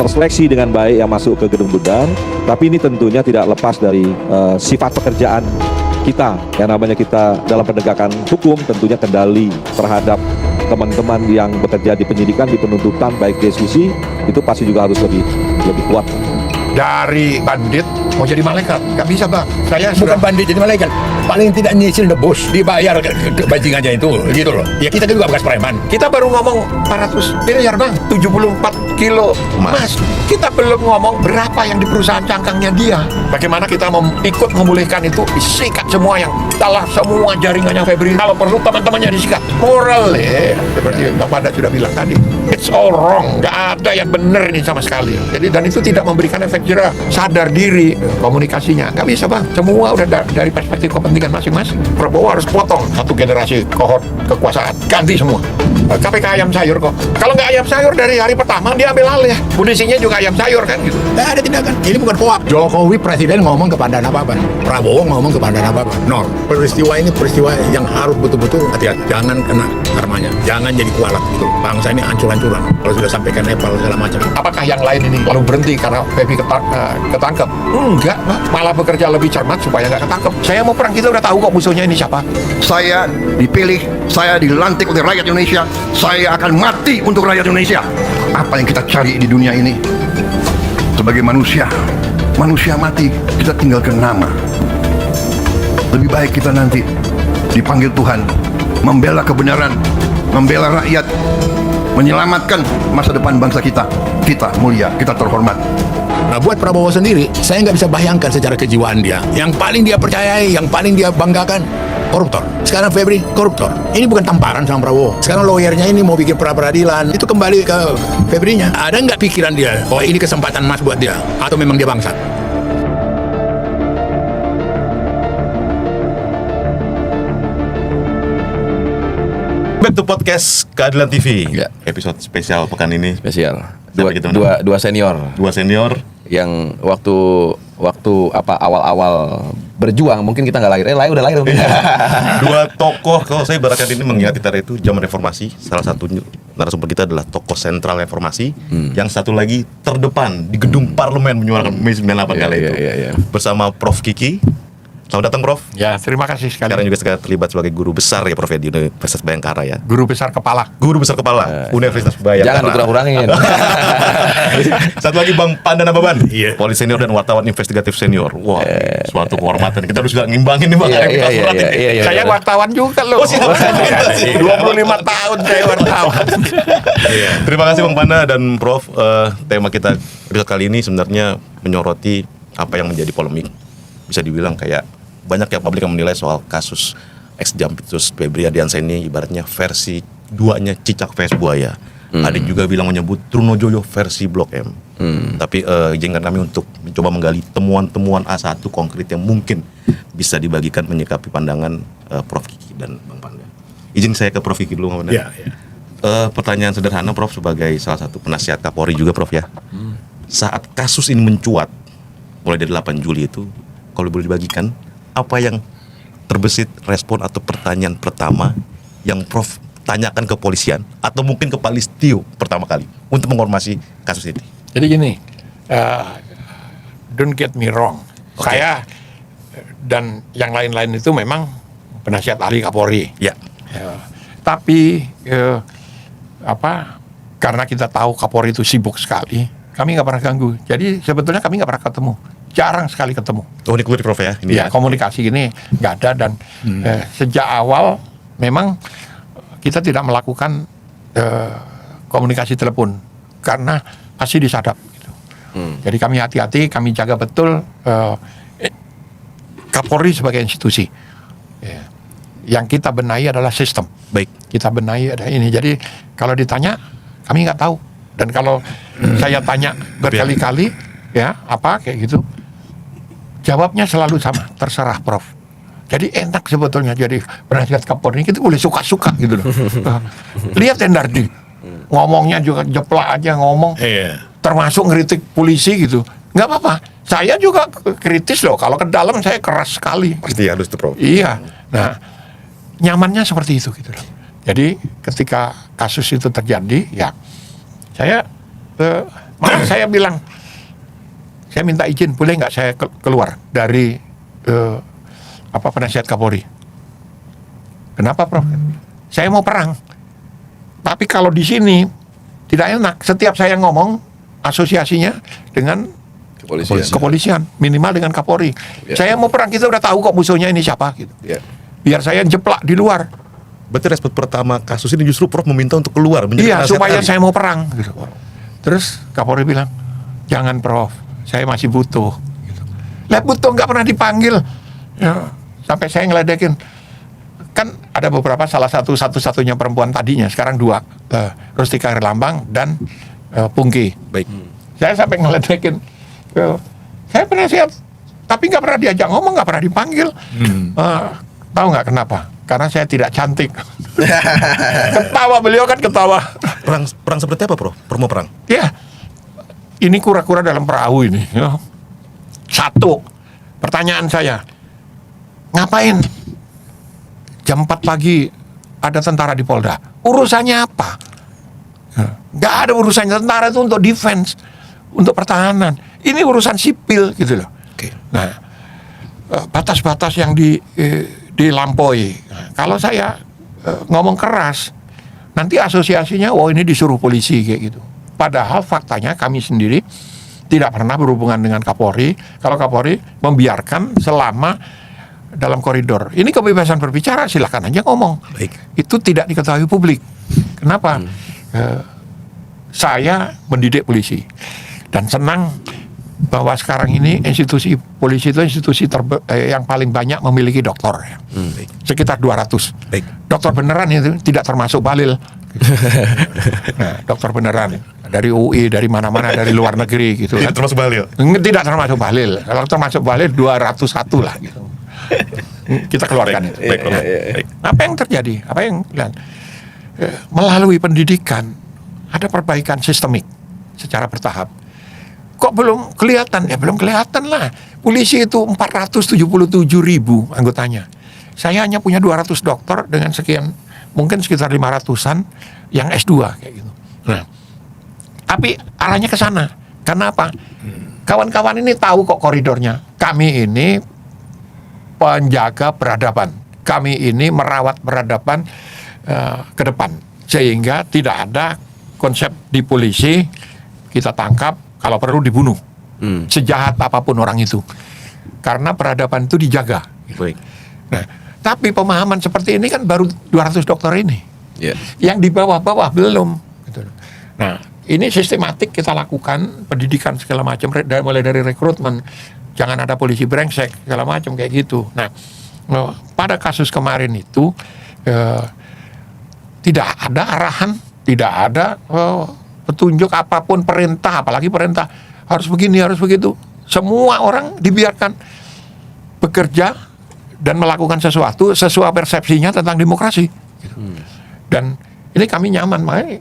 terseleksi dengan baik yang masuk ke Gedung Bundaran. Tapi ini tentunya tidak lepas dari sifat pekerjaan kita. Yang namanya kita dalam penegakan hukum, tentunya kendali terhadap teman-teman yang bekerja di penyidikan, di penuntutan, baik di eksekusi, itu pasti juga harus lebih kuat. Dari bandit mau jadi malaikat, nggak bisa bang. Saya Bukan bandit jadi malaikat, paling tidak nyicil nebus, dibayar ke bajingannya itu, gitu loh. Ya kita juga bekas preman. Kita baru ngomong 400 miliar bang, 74 kilo emas. Kita belum ngomong berapa yang di perusahaan cangkangnya dia. Bagaimana kita ikut memulihkan itu, disikat semua yang dalam semua jaringannya Febri. Kalau perlu teman-temannya disikat. Moral seperti Bang Panda sudah bilang tadi. It's all wrong, nggak ada yang benar ini sama sekali. Jadi dan itu tidak memberikan efek jerah. Sadar diri komunikasinya, nggak bisa bang. Semua udah dari perspektif kepentingan masing-masing. Prabowo harus potong satu generasi kohort kekuasaan, ganti semua. KPK ayam sayur kok. Kalau nggak ayam sayur dari hari pertama dia ambil alih. Munisinya juga ayam sayur kan gitu. Nggak ada tindakan. Ini bukan koap. Jokowi presiden ngomong kepada Nababan, Prabowo ngomong kepada Nababan. No, peristiwa ini peristiwa yang harus betul-betul hati-hati. Jangan kena karmanya. Jangan jadi kualat gitu. Bangsa ini hancur-hancuran. Kalau sudah sampai ke Nepal segala macam. Apakah yang lain ini lalu berhenti karena Feby ketangkep? Enggak, Pak. Malah bekerja lebih cermat supaya nggak ketangkep. Saya mau perang, kita udah tahu kok musuhnya ini siapa. Saya dipilih, saya dilantik oleh rakyat Indonesia. Saya akan mati untuk rakyat Indonesia. Apa yang kita cari di dunia ini? Sebagai manusia mati, kita tinggalkan nama. Lebih baik kita nanti dipanggil Tuhan, membela kebenaran, membela rakyat, menyelamatkan masa depan bangsa kita. Kita mulia, kita terhormat. Nah buat Prabowo sendiri, saya nggak bisa bayangkan secara kejiwaan dia. Yang paling dia percayai, yang paling dia banggakan, koruptor. Sekarang Febri koruptor. Ini bukan tamparan sama Prabowo. Sekarang lawyernya ini mau bikin pra-peradilan. Itu kembali ke Febrinya. Ada nggak pikiran dia, oh ini kesempatan emas buat dia? Atau memang dia bangsat? Back to podcast Keadilan TV. Ya. Episode spesial pekan ini. Spesial. Sampai kita Dua senior Dua senior yang waktu awal-awal berjuang mungkin kita nggak lahir, udah lahir. dua tokoh, kalau saya ibaratkan ini mengingat kita itu zaman reformasi. Salah satu narasumber kita adalah tokoh sentral reformasi, yang satu lagi terdepan di gedung parlemen menyuarakan Mei 98 kali itu. Bersama Prof Kiki. Selamat datang Prof. Ya, terima kasih sekali. Sekarang juga terlibat sebagai guru besar ya Prof ya, di Universitas Bayangkara ya. Guru besar kepala Universitas Bayangkara. Jangan dikurang-kurangin. Satu lagi Bang Panda Nababan, polisi senior dan wartawan investigatif senior. Wah, suatu kehormatan. Kita harus juga ngimbangin nih Bang. Saya wartawan juga loh. 25 tahun saya wartawan. Terima kasih Bang Panda dan Prof. Tema kita episode kali ini sebenarnya menyoroti apa yang menjadi polemik. Bisa dibilang kayak banyak yang publik yang menilai soal kasus ex-Jampitus Febri Ardiansyah ini ibaratnya versi 2-nya cicak vs buaya. Ada juga bilang menyebut Trunojoyo versi Blok M. Tapi izinkan kami untuk mencoba menggali temuan-temuan A1 konkret yang mungkin bisa dibagikan menyikapi pandangan Prof Kiki dan Bang Panda. Izin saya ke Prof Kiki dulu Bang Panda. Pertanyaan sederhana Prof sebagai salah satu penasihat Kapolri juga Prof ya. Saat kasus ini mencuat mulai dari 8 Juli itu, kalau boleh dibagikan, apa yang terbesit respon atau pertanyaan pertama yang Prof tanyakan ke polisian atau mungkin ke Pak Listio pertama kali untuk menghormati kasus ini? Jadi gini, don't get me wrong. Saya dan yang lain-lain itu memang penasihat ahli Kapolri. Ya. Tapi karena kita tahu Kapolri itu sibuk sekali, kami nggak pernah ganggu. Jadi sebetulnya kami nggak pernah ketemu. Jarang sekali ketemu. Oh, ini clear Prof ya? Ini ya, komunikasi ini nggak ada dan sejak awal memang kita tidak melakukan komunikasi telepon karena pasti disadap. Gitu. Jadi kami hati-hati, kami jaga betul Kapolri sebagai institusi. Yang kita benahi adalah sistem. Baik. Kita benahi ada ini. Jadi kalau ditanya kami nggak tahu. Dan kalau saya tanya berkali-kali ya apa kayak gitu. Jawabnya selalu sama, terserah Prof. Jadi enak sebetulnya jadi penasihat Kapolri, kita boleh suka-suka gitu loh. Lihat Endardi, ngomongnya juga jeplak aja ngomong, termasuk ngeritik polisi gitu. Nggak apa-apa, saya juga kritis loh, kalau ke dalam saya keras sekali. Pasti harus itu Prof. Iya, nah nyamannya seperti itu gitu loh. Jadi ketika kasus itu terjadi, ya saya Malah saya bilang, saya minta izin, boleh nggak saya keluar dari penasihat Kapolri? Kenapa, Prof? Saya mau perang. Tapi kalau di sini tidak enak. Setiap saya ngomong, asosiasinya dengan kepolisian, minimal dengan Kapolri. Saya mau perang, kita udah tahu kok musuhnya ini siapa gitu. Biar saya jeplak di luar. Berarti respon pertama kasus ini justru Prof meminta untuk keluar menjadi Iya, penasihat supaya ahli. saya mau perang gitu. Terus Kapolri bilang, jangan Prof, saya masih butuh gitu. Lah butuh nggak pernah dipanggil ya, sampai saya ngeledekin. Kan ada beberapa, salah satu-satunya perempuan tadinya, sekarang 2, Rustika Herlambang dan Pungki. Baik. Saya sampai ngeledekin, saya penasihat, tapi nggak pernah diajak ngomong, nggak pernah dipanggil. Tahu nggak kenapa? Karena saya tidak cantik. Ketawa, beliau kan ketawa. Perang seperti apa, Prof? Mau perang? Ya, ini kura-kura dalam perahu ini. Ya. Satu, pertanyaan saya, ngapain jam 4 pagi ada tentara di Polda? Urusannya apa? Nggak ada urusannya. Tentara itu untuk defense, untuk pertahanan. Ini urusan sipil gitu loh. Oke. Nah, batas-batas yang dilampaui. Nah, kalau saya ngomong keras, nanti asosiasinya, oh ini disuruh polisi kayak gitu. Padahal faktanya kami sendiri tidak pernah berhubungan dengan Kapolri. Kalau Kapolri membiarkan selama dalam koridor. Ini kebebasan berbicara, silakan aja ngomong. Baik. Itu tidak diketahui publik. Kenapa? Saya mendidik polisi dan senang bahwa sekarang ini institusi polisi itu institusi yang paling banyak memiliki doktor, Baik. sekitar 200. Baik. Dokter beneran itu tidak termasuk Balil. Nah, dokter beneran dari UI, dari mana-mana, dari luar negeri gitu. Tidak termasuk Balil. Tidak termasuk Balil. Kalau termasuk Balil 201 lah gitu. Kita keluarkan itu. Baik, Prof. Baik. Apa yang terjadi? Apa yang melalui pendidikan ada perbaikan sistemik secara bertahap. Kok belum kelihatan? Ya belum kelihatan lah. Polisi itu 477.000 anggotanya. Saya hanya punya 200 dokter dengan sekian, mungkin sekitar 500-an yang S2 kayak gitu. Nah, tapi arahnya ke sana. Karena apa? Kawan-kawan ini tahu kok koridornya. Kami ini penjaga peradaban. Kami ini merawat peradaban ke depan. Sehingga tidak ada konsep di polisi kita tangkap, kalau perlu dibunuh. Sejahat apapun orang itu. Karena peradaban itu dijaga. Baik. Nah, tapi pemahaman seperti ini kan baru 200 dokter ini. Yang di bawah-bawah belum. Gitu. Nah, ini sistematik kita lakukan, pendidikan segala macam, mulai dari rekrutmen, jangan ada polisi brengsek, segala macam kayak gitu. Nah, pada kasus kemarin itu tidak ada arahan, tidak ada petunjuk apapun, perintah, apalagi perintah harus begini, harus begitu. Semua orang dibiarkan bekerja dan melakukan sesuatu sesuai persepsinya tentang demokrasi. Gitu. Dan ini kami nyaman, makanya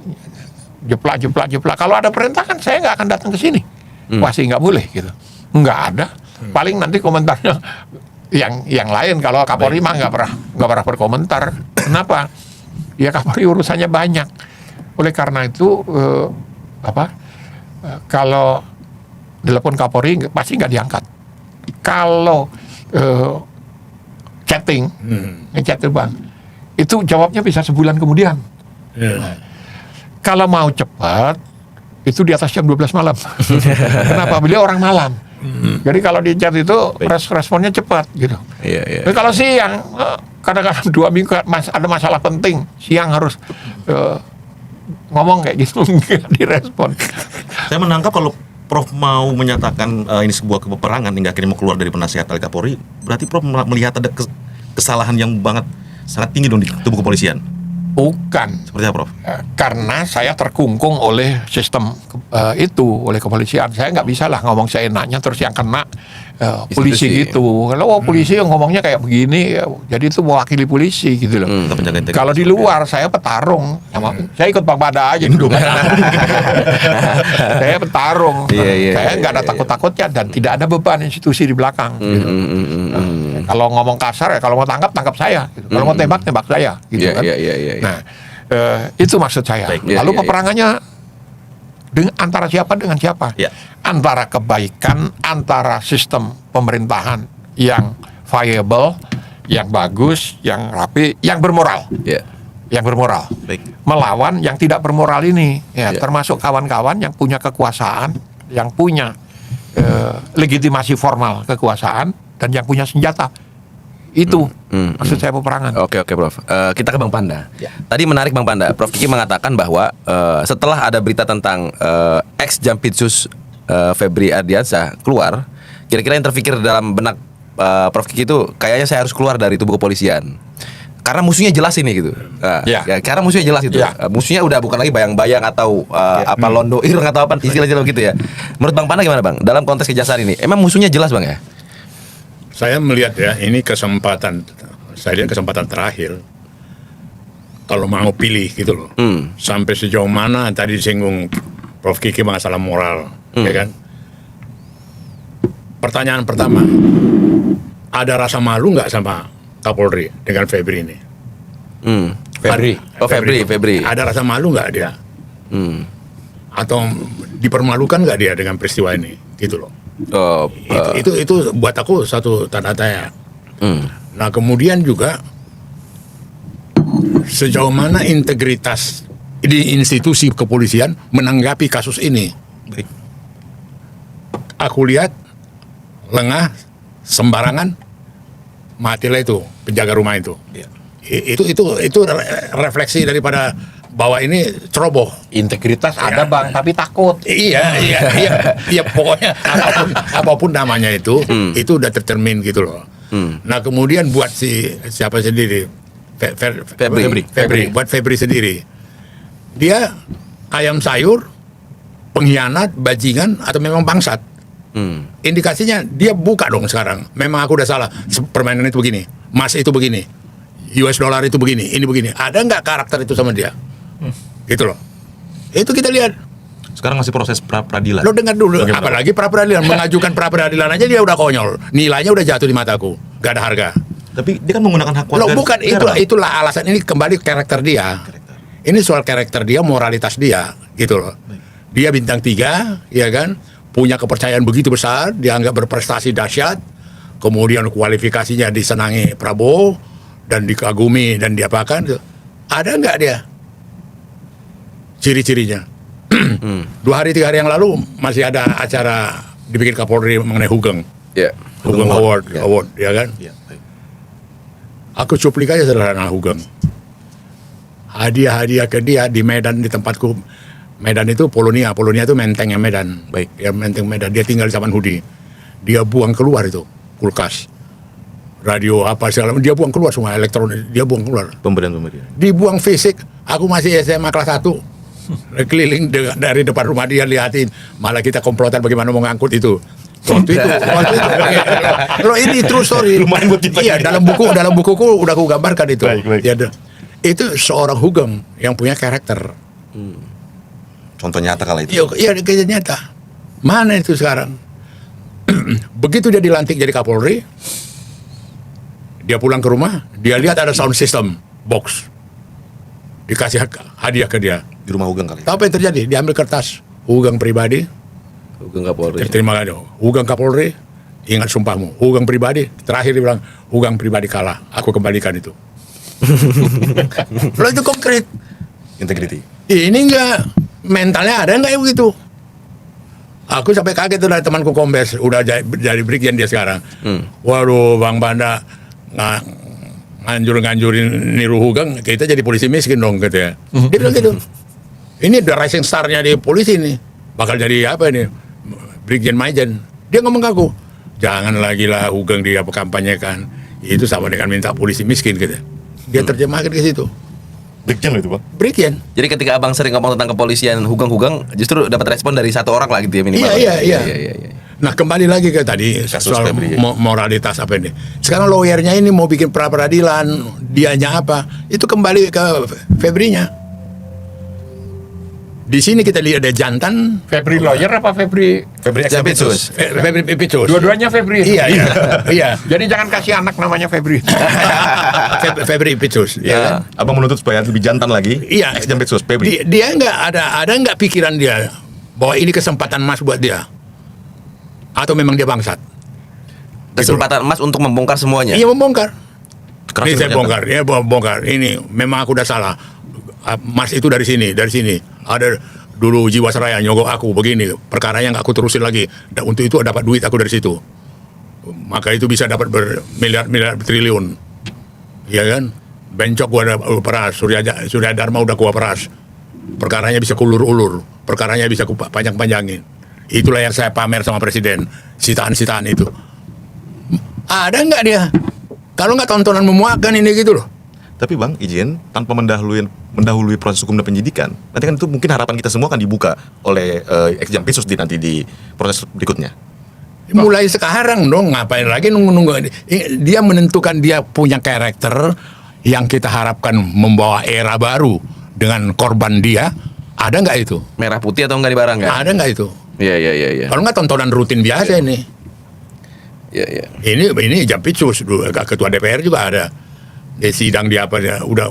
jeplak. Kalau ada perintah kan saya nggak akan datang ke sini. Pasti nggak boleh gitu. Nggak ada. Paling nanti komentarnya yang lain. Kalau Kapolri mah nggak pernah berkomentar. Kenapa? Ya Kapolri urusannya banyak. Oleh karena itu kalau telepon Kapolri pasti nggak diangkat. Kalau chatting, ngechat tuh Bang, itu jawabnya bisa sebulan kemudian. Nah, kalau mau cepat, itu di atas jam 12 malam. Kenapa? Beliau orang malam. Jadi kalau di chat itu responnya cepat gitu. Tapi kalau siang, kadang-kadang 2 minggu ada masalah penting, siang harus ngomong kayak gitu, nggak direspon. Saya menangkap kalau Prof mau menyatakan ini sebuah peperangan hingga akhirnya mau keluar dari penasihat ahli Kapolri, berarti Prof melihat ada kesalahan yang sangat tinggi dong di tubuh kepolisian. Bukan. Seperti apa, Prof? Karena saya terkungkung oleh sistem itu, oleh kepolisian. Saya nggak bisa lah ngomong seenaknya terus yang kena polisi gitu. Kalau polisi yang ngomongnya kayak begini, jadi itu mewakili polisi gitu loh. Tetap menjaga integritas. Kalau di luar saya petarung, saya ikut Bang Bada aja dulu. Saya petarung, saya nggak ada takut-takutnya dan tidak ada beban institusi di belakang. Gitu. Kalau ngomong kasar ya, kalau mau tangkap saya. Gitu. Kalau mau tembak saya. Gitu kan. Nah, itu maksud saya. Baik. Lalu peperangannya Antara siapa dengan siapa? Ya. Antara kebaikan, antara sistem pemerintahan yang viable, yang bagus, yang rapi, yang bermoral. Ya. Yang bermoral. Baik. Melawan yang tidak bermoral ini, ya, Ya. termasuk kawan-kawan yang punya kekuasaan, yang punya legitimasi formal kekuasaan, dan yang punya senjata. Itu maksud saya peperangan. Oke Prof. Kita ke Bang Panda. Ya. Tadi menarik Bang Panda. Prof Kiki mengatakan bahwa setelah ada berita tentang ex Jampitsus Febri Ardiansyah keluar, kira-kira yang terpikir dalam benak Prof Kiki itu kayaknya saya harus keluar dari tubuh kepolisian. Karena musuhnya jelas ini gitu. Ya. Karena musuhnya jelas itu. Ya. Musuhnya udah bukan lagi bayang-bayang atau apa londo ireng atau apa istilah-istilah gitu ya. Menurut Bang Panda gimana Bang? Dalam konteks kejaksaan ini, emang musuhnya jelas Bang ya? Saya melihat ya, ini kesempatan, saya lihat kesempatan terakhir. Kalau mau pilih gitu loh. Sampai sejauh mana tadi disinggung Prof Kiki masalah moral, ya kan? Pertanyaan pertama, ada rasa malu nggak sama Kapolri dengan Febri ini? Febri. Oh Febri. Ada rasa malu nggak dia? Atau dipermalukan nggak dia dengan peristiwa ini? Gitu loh. Oh, Itu buat aku satu tanda tanya. Nah kemudian juga sejauh mana integritas di institusi kepolisian menanggapi kasus ini? Baik. Aku lihat lengah, sembarangan, matilah itu penjaga rumah itu. Iya. Itu refleksi daripada bahwa ini ceroboh. Integritas ada Bang, tapi takut. Iya, pokoknya apapun namanya itu udah tercermin gitu loh. Nah kemudian buat siapa sendiri, Febri, buat Febri sendiri, dia ayam sayur, pengkhianat, bajingan, atau memang bangsat? Indikasinya dia buka dong sekarang. Memang aku udah salah, permainan itu begini, emas itu begini, US dollar itu begini, ini begini. Ada nggak karakter itu sama dia? Gitu loh. Itu kita lihat. Sekarang masih proses pra-peradilan. Lo dengar dulu, Bagaimana? apalagi pra-peradilan. Mengajukan pra-peradilan aja dia udah konyol. Nilainya udah jatuh di mataku. Gak ada harga. Tapi dia kan menggunakan hak Lo warga bukan, negara, Bang. itulah alasan. Ini kembali ke karakter dia. Ini soal karakter dia, moralitas dia. Gitu loh. Dia bintang 3, ya kan. Punya kepercayaan begitu besar. Dianggap berprestasi dahsyat. Kemudian kualifikasinya disenangi Prabowo. Dan dikagumi dan diapakan. Ada nggak dia ciri-cirinya? 2 hari 3 hari yang lalu masih ada acara dibikin Kapolri mengenai Hugeng. ya. Hugeng Award, ya kan? Iya, baik. Aku cuplik aja sederhana Hugeng. Hadiah-hadiah ke dia di Medan, di tempatku. Medan itu Polonia itu mentengnya Medan. Baik. Ya, menteng Medan. Dia tinggal di Samanhudi. Dia buang keluar itu kulkas, radio apa segala macam, dia buang keluar semua elektronik, dia buang keluar. Pemberian. Dibuang fisik. Aku masih SMA kelas 1. Keliling dari depan rumah dia liatin. Malah kita komplotan bagaimana mau ngangkut itu. Waktu itu. Loh ini true story. Lumayan buat kita. Iya, dalam bukuku udah aku gambarkan itu. Baik. Ya, itu seorang Hugeng yang punya karakter. Contoh nyata kala itu. Iya, kayaknya nyata. Mana itu sekarang? Begitu dia dilantik jadi Kapolri, dia pulang ke rumah, dia lihat ada sound system box, dikasih hadiah ke dia. Di rumah Hugeng kali. Tahu apa yang terjadi? Diambil kertas Hugeng pribadi, Hugeng Kapolri. terima kasih. Hugeng Kapolri, ingat sumpahmu. Hugeng pribadi, terakhir dia bilang Hugeng pribadi kalah, aku kembalikan itu. Lo itu konkret. Integrity. Ini enggak, mentalnya ada enggak ya begitu? Aku sampai kaget tuh dari temanku kombes, udah jadi brigjen dia sekarang. Waduh, Bang Panda nganjurin niru Hugeng, kita jadi polisi miskin dong gitu ya. Dia bilang gitu. Ini the rising star-nya di polisi nih. Bakal jadi apa ini? Brigjen Majen. Dia ngomong ke aku, jangan lagi lah Hugeng dia kampanyekan. Itu sama dengan minta polisi miskin gitu. Dia terjemahkan ke situ. Brigjen itu, Bang. Brigjen. Jadi ketika abang sering ngomong tentang kepolisian Hugeng, justru dapat respon dari satu orang lah gitu ya minimal. Iya. Nah kembali lagi ke tadi Kasus soal Febri. moralitas apa ini. Sekarang lawyernya ini mau bikin pra peradilan, dianya apa? Itu kembali ke Febrinya. Di sini kita lihat ada jantan Febri lawyer apa Febri? Febri Jampitsus. Febri Picus. Dua-duanya Febri. Iya. Jadi jangan kasih anak namanya Febri. Febri Picus. Ya. Abang menuntut supaya lebih jantan lagi. Iya. Ex Jampitsus Febri. Dia nggak ada nggak pikiran dia bahwa ini kesempatan emas buat dia, atau memang dia bangsat? Kesempatan emas untuk membongkar semuanya. Iya, membongkar. Keras Ini saya ternyata. bongkar, ya bongkar. Ini memang aku udah salah. Mas itu dari sini. Ada dulu Jiwasraya nyogok aku begini. Perkaranya nggak aku terusin lagi. Dan untuk itu dapat duit aku dari situ. Maka itu bisa dapat bermiliar-miliar triliun. Iya kan? Bencok gua ada peras. Surya Dharma udah gua peras. Perkaranya bisa kulur-ulur. Perkaranya bisa panjang-panjangin. Itulah yang saya pamer sama presiden. Sitaan-sitaan itu. Ada nggak dia? Kalau nggak tontonan memuakkan ini gitu loh. Tapi Bang, izin tanpa mendahului proses hukum dan penyidikan. Nanti kan itu mungkin harapan kita semua akan dibuka oleh ex Jampitsus nanti di proses berikutnya. Mulai sekarang dong, ngapain lagi nunggu-nunggu. Dia menentukan dia punya karakter yang kita harapkan membawa era baru dengan korban dia. Ada nggak itu? Merah putih atau enggak di barang kan? Ada nggak itu? Iya. Kalau nggak tontonan rutin biasa ini. Iya. Ini Jampitsus, ketua DPR juga ada. Di sidang dia apa dia udah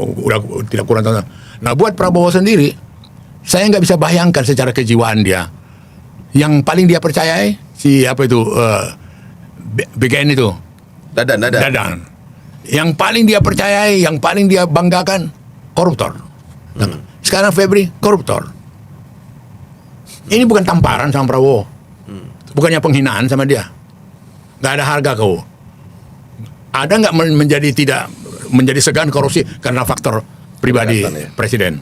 tidak kurang tonton. Nah, buat Prabowo sendiri, saya nggak bisa bayangkan secara kejiwaan dia. Yang paling dia percayai si apa itu BGN itu. Dadan. Yang paling dia percayai, yang paling dia banggakan koruptor. Sekarang Febri koruptor. Ini bukan tamparan sama Prabowo. Bukannya penghinaan sama dia. Gak ada harga kau. Ada nggak tidak menjadi segan korupsi karena faktor pribadi Kelihatan, ya. presiden?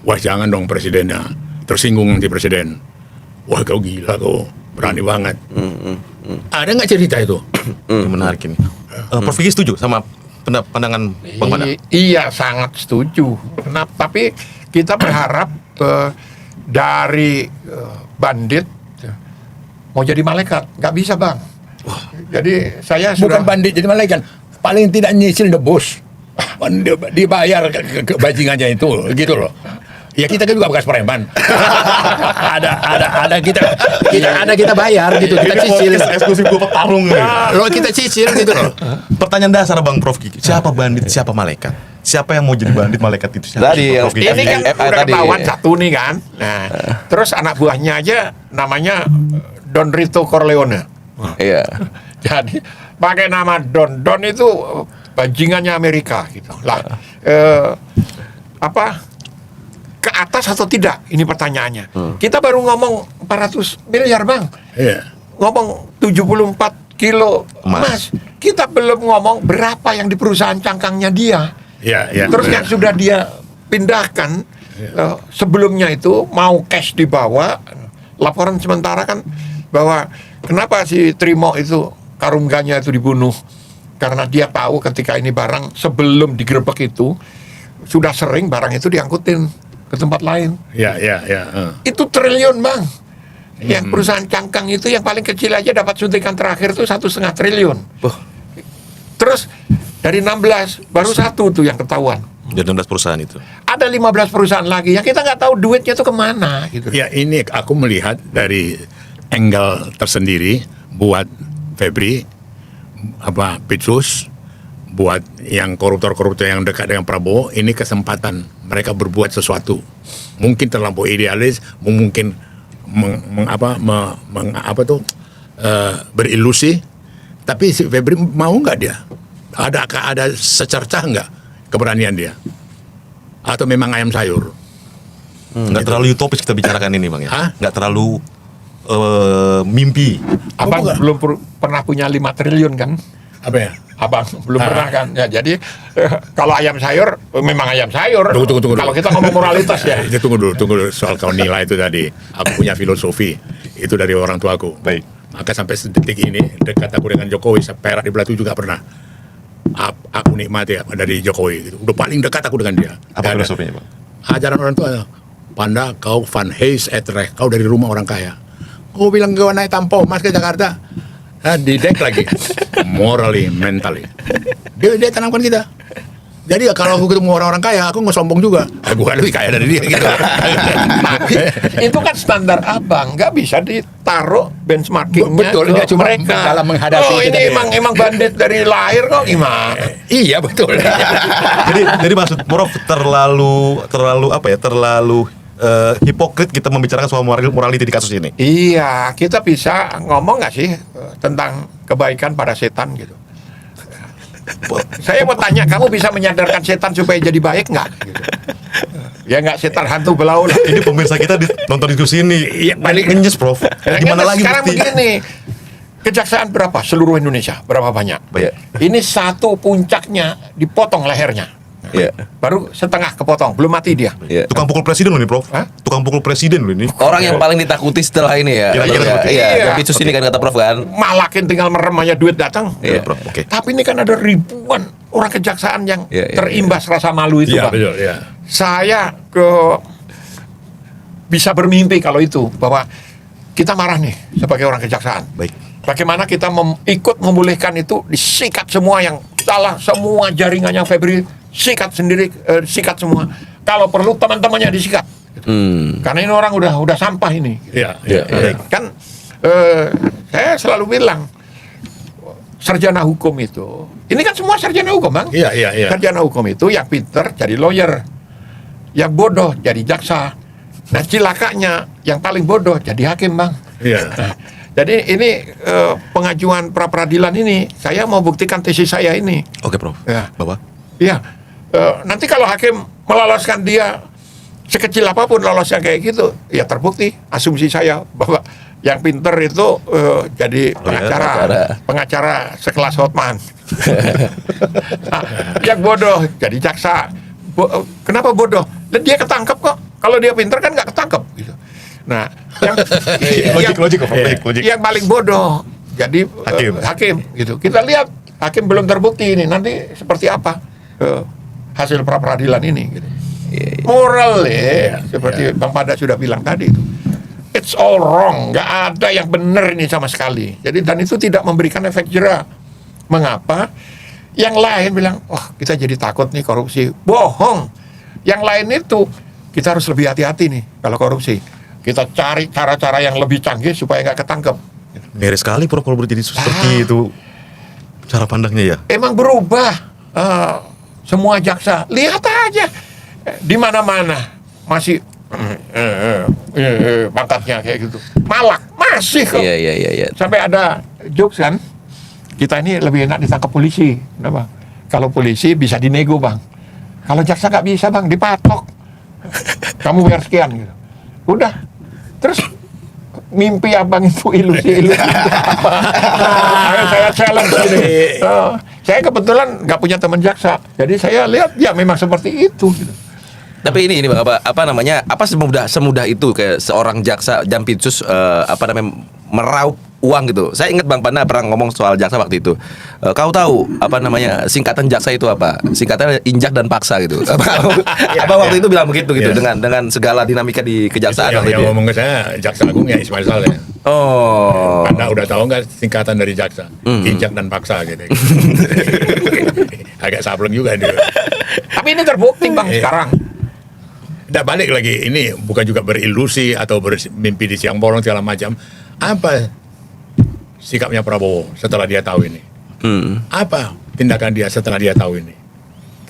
Wah, jangan dong presidennya tersinggung nanti presiden. Wah, kau gila kau, berani banget. Ada nggak cerita itu? Ini menarik ini. Prof Vicky setuju sama pandangan Bang Panda? Iya, sangat setuju. Kenapa? Tapi kita berharap dari bandit mau jadi malaikat, nggak bisa Bang. Jadi saya sudah Bukan bandit jadi malaikat, paling tidak nyicil the bos. Dibayar ke bajingannya itu, gitu loh. Ya kita kan juga bekas preman. ada kita bayar gitu, kita cicil. Eksklusif gue petarung nih. Lo kita cicil gitu loh. Pertanyaan dasar Bang Prof Kiki, siapa bandit, siapa malaikat? Siapa yang mau jadi bandit, malaikat itu siapa? Tadi yang- Prof Kiki? ini kan FA udah tadi. ketahuan satu nih kan. Nah, terus anak buahnya aja namanya Don Rito Corleone. Iya. Jadi pakai nama Don. Don itu bajingannya Amerika gitu. Lah, apa ke atas atau tidak? Ini pertanyaannya. Kita baru ngomong 400 miliar Bang. Iya. Ngomong 74 kilo emas. Kita belum ngomong berapa yang di perusahaan cangkangnya dia. Iya. Terus yang sudah dia pindahkan sebelumnya itu mau cash dibawa. Laporan sementara kan bahwa kenapa si Trimo itu Karungganya itu dibunuh, karena dia tahu ketika ini barang sebelum digerebek itu sudah sering barang itu diangkutin ke tempat lain. Iya. Itu triliun Bang. Yang perusahaan cangkang itu yang paling kecil aja dapat suntikan terakhir itu 1,5 triliun. Terus dari 16 baru satu tuh yang ketahuan. Dari 16 perusahaan itu. Ada 15 perusahaan lagi yang kita nggak tahu duitnya tuh kemana gitu. Ya, ini aku melihat dari angle tersendiri buat Febri, Pitsus, buat yang koruptor-koruptor yang dekat dengan Prabowo, ini kesempatan mereka berbuat sesuatu. Mungkin terlampau idealis, mungkin berilusi, tapi si Febri mau nggak dia? Ada secercah nggak keberanian dia? Atau memang ayam sayur? Nggak terlalu utopis kita bicarakan ini Bang ya. Hah? Nggak terlalu mimpi. Abang belum pernah punya 5 triliun kan? Apa ya? Abang belum pernah kan? Ya jadi kalau ayam sayur memang ayam sayur. Tunggu. Kalau kita ngomong moralitas ya. Itu tunggu dulu soal kau nilai itu tadi. Aku punya filosofi itu dari orang tuaku. Baik. Maka sampai detik ini dekat aku dengan Jokowi, perak di belah itu juga pernah. Aku nikmati dari Jokowi. Udah paling dekat aku dengan dia. Apa Gak ada. filosofinya Bang? Ajaran orang tua, Panda kau van Hees et Recht, kau dari rumah orang kaya. Kau bilang kau naik tampo mas ke Jakarta, di dek lagi, morally, mentally. Dia tanamkan kita. Jadi kalau aku ketemu orang-orang kaya, aku nggak sombong juga. Gue lebih kaya dari dia gitu. Tapi itu kan standar abang, nggak bisa ditaruh benchmarkingnya Betul, ke dia cuma mereka. dalam menghadapi Oh kita ini dia. emang bandit dari lahir kok gimana? Iya betul. jadi maksud Prof terlalu hipokrit kita membicarakan soal morality di kasus ini. Iya, kita bisa ngomong nggak sih tentang kebaikan pada setan gitu. Saya mau tanya, kamu bisa menyadarkan setan supaya jadi baik nggak? Gitu. Ya nggak, setan hantu belau lah. Ini pemirsa kita nonton diskusi ini balik ngenyes, Prof. Gimana lagi sekarang bukti? begini, kejaksaan berapa seluruh Indonesia? Berapa banyak? Banyak. Ini satu puncaknya dipotong lehernya. Iya. Baru setengah kepotong, belum mati dia. Iya. Tukang pukul presiden loh ini, Prof. Hah? Tukang pukul presiden loh ini. Orang yang paling ditakuti setelah ini ya. Kira-kira Iya, seperti itu. iya. Iya. Jampitsus ini kan kata Prof kan. Malakin tinggal merem aja duit datang. Iya. Prof. Oke. Tapi ini kan ada ribuan orang kejaksaan yang Iya, iya, terimbas rasa malu itu, Iya Bang. betul ya. Saya bisa bermimpi kalau itu, bahwa kita marah nih sebagai orang kejaksaan. Baik. Bagaimana kita ikut membolehkan itu, disikat semua yang salah, semua jaringannya Febri sikat sendiri, sikat semua. Kalau perlu teman-temannya disikat. Karena ini orang udah sampah ini. Iya. Iya. Iya. Kan saya selalu bilang, sarjana hukum itu, ini kan semua sarjana hukum, Bang. Iya, iya, iya. Sarjana hukum itu yang pinter jadi lawyer, yang bodoh jadi jaksa. Nah, cilakanya yang paling bodoh jadi hakim, Bang. Iya. Jadi ini pengajuan pra peradilan ini, saya mau buktikan tesis saya ini. Oke, Prof. Ya. Bapak. Iya, nanti kalau hakim meloloskan dia sekecil apapun lolosnya kayak gitu, ya terbukti asumsi saya bahwa yang pinter itu jadi pengacara sekelas Hotman. Nah, yang bodoh jadi jaksa. Kenapa bodoh? Dan dia ketangkep kok. Kalau dia pinter kan nggak ketangkep. Gitu. Nah, Logik, Prof. Logik. yang paling bodoh jadi hakim gitu. Kita lihat hakim belum terbukti ini, nanti seperti apa hasil pra peradilan ini gitu. Moral seperti Bang Pada sudah bilang tadi itu, it's all wrong, nggak ada yang benar ini sama sekali. Jadi dan itu tidak memberikan efek jera. Mengapa? Yang lain bilang, wah kita jadi takut nih korupsi. Bohong. Yang lain itu kita harus lebih hati-hati nih kalau korupsi. Kita cari cara-cara yang lebih canggih supaya nggak ketangkep. Miris sekali, Prof, kalau jadi seperti itu cara pandangnya ya. Emang berubah semua jaksa. Lihat aja di mana-mana masih pangkatnya kayak gitu. Malak masih kok. Iya. Sampai ada jokes kan, kita ini lebih enak ditangkap polisi. Kenapa? Kalau polisi bisa dinego, Bang. Kalau jaksa nggak bisa, Bang, dipatok. Kamu bayar sekian gitu. Udah. Terus mimpi abang itu ilusi apa? Nah, saya challenge ini. Saya kebetulan nggak punya teman jaksa, jadi saya lihat ya memang seperti itu. Gitu. Tapi ini Bang, apa namanya? Apa semudah itu kayak seorang jaksa Jampitsus meraup uang gitu. Saya ingat Bang Pana pernah ngomong soal jaksa waktu itu. Kau tahu apa namanya singkatan jaksa itu apa? Singkatannya injak dan paksa gitu. Apa waktu itu bilang begitu gitu dengan segala dinamika di kejaksaan Yang waktu itu. ngomong ke saya Jaksa Agung ya Ismail Saleh. Oh. Anda udah tahu nggak singkatan dari jaksa? Injak dan paksa gitu. Agak sableng juga dia. Tapi ini terbukti, Bang, sekarang. Udah balik lagi, ini bukan juga berilusi atau bermimpi di siang bolong segala macam. Apa sikapnya Prabowo setelah dia tahu ini? Apa tindakan dia setelah dia tahu ini?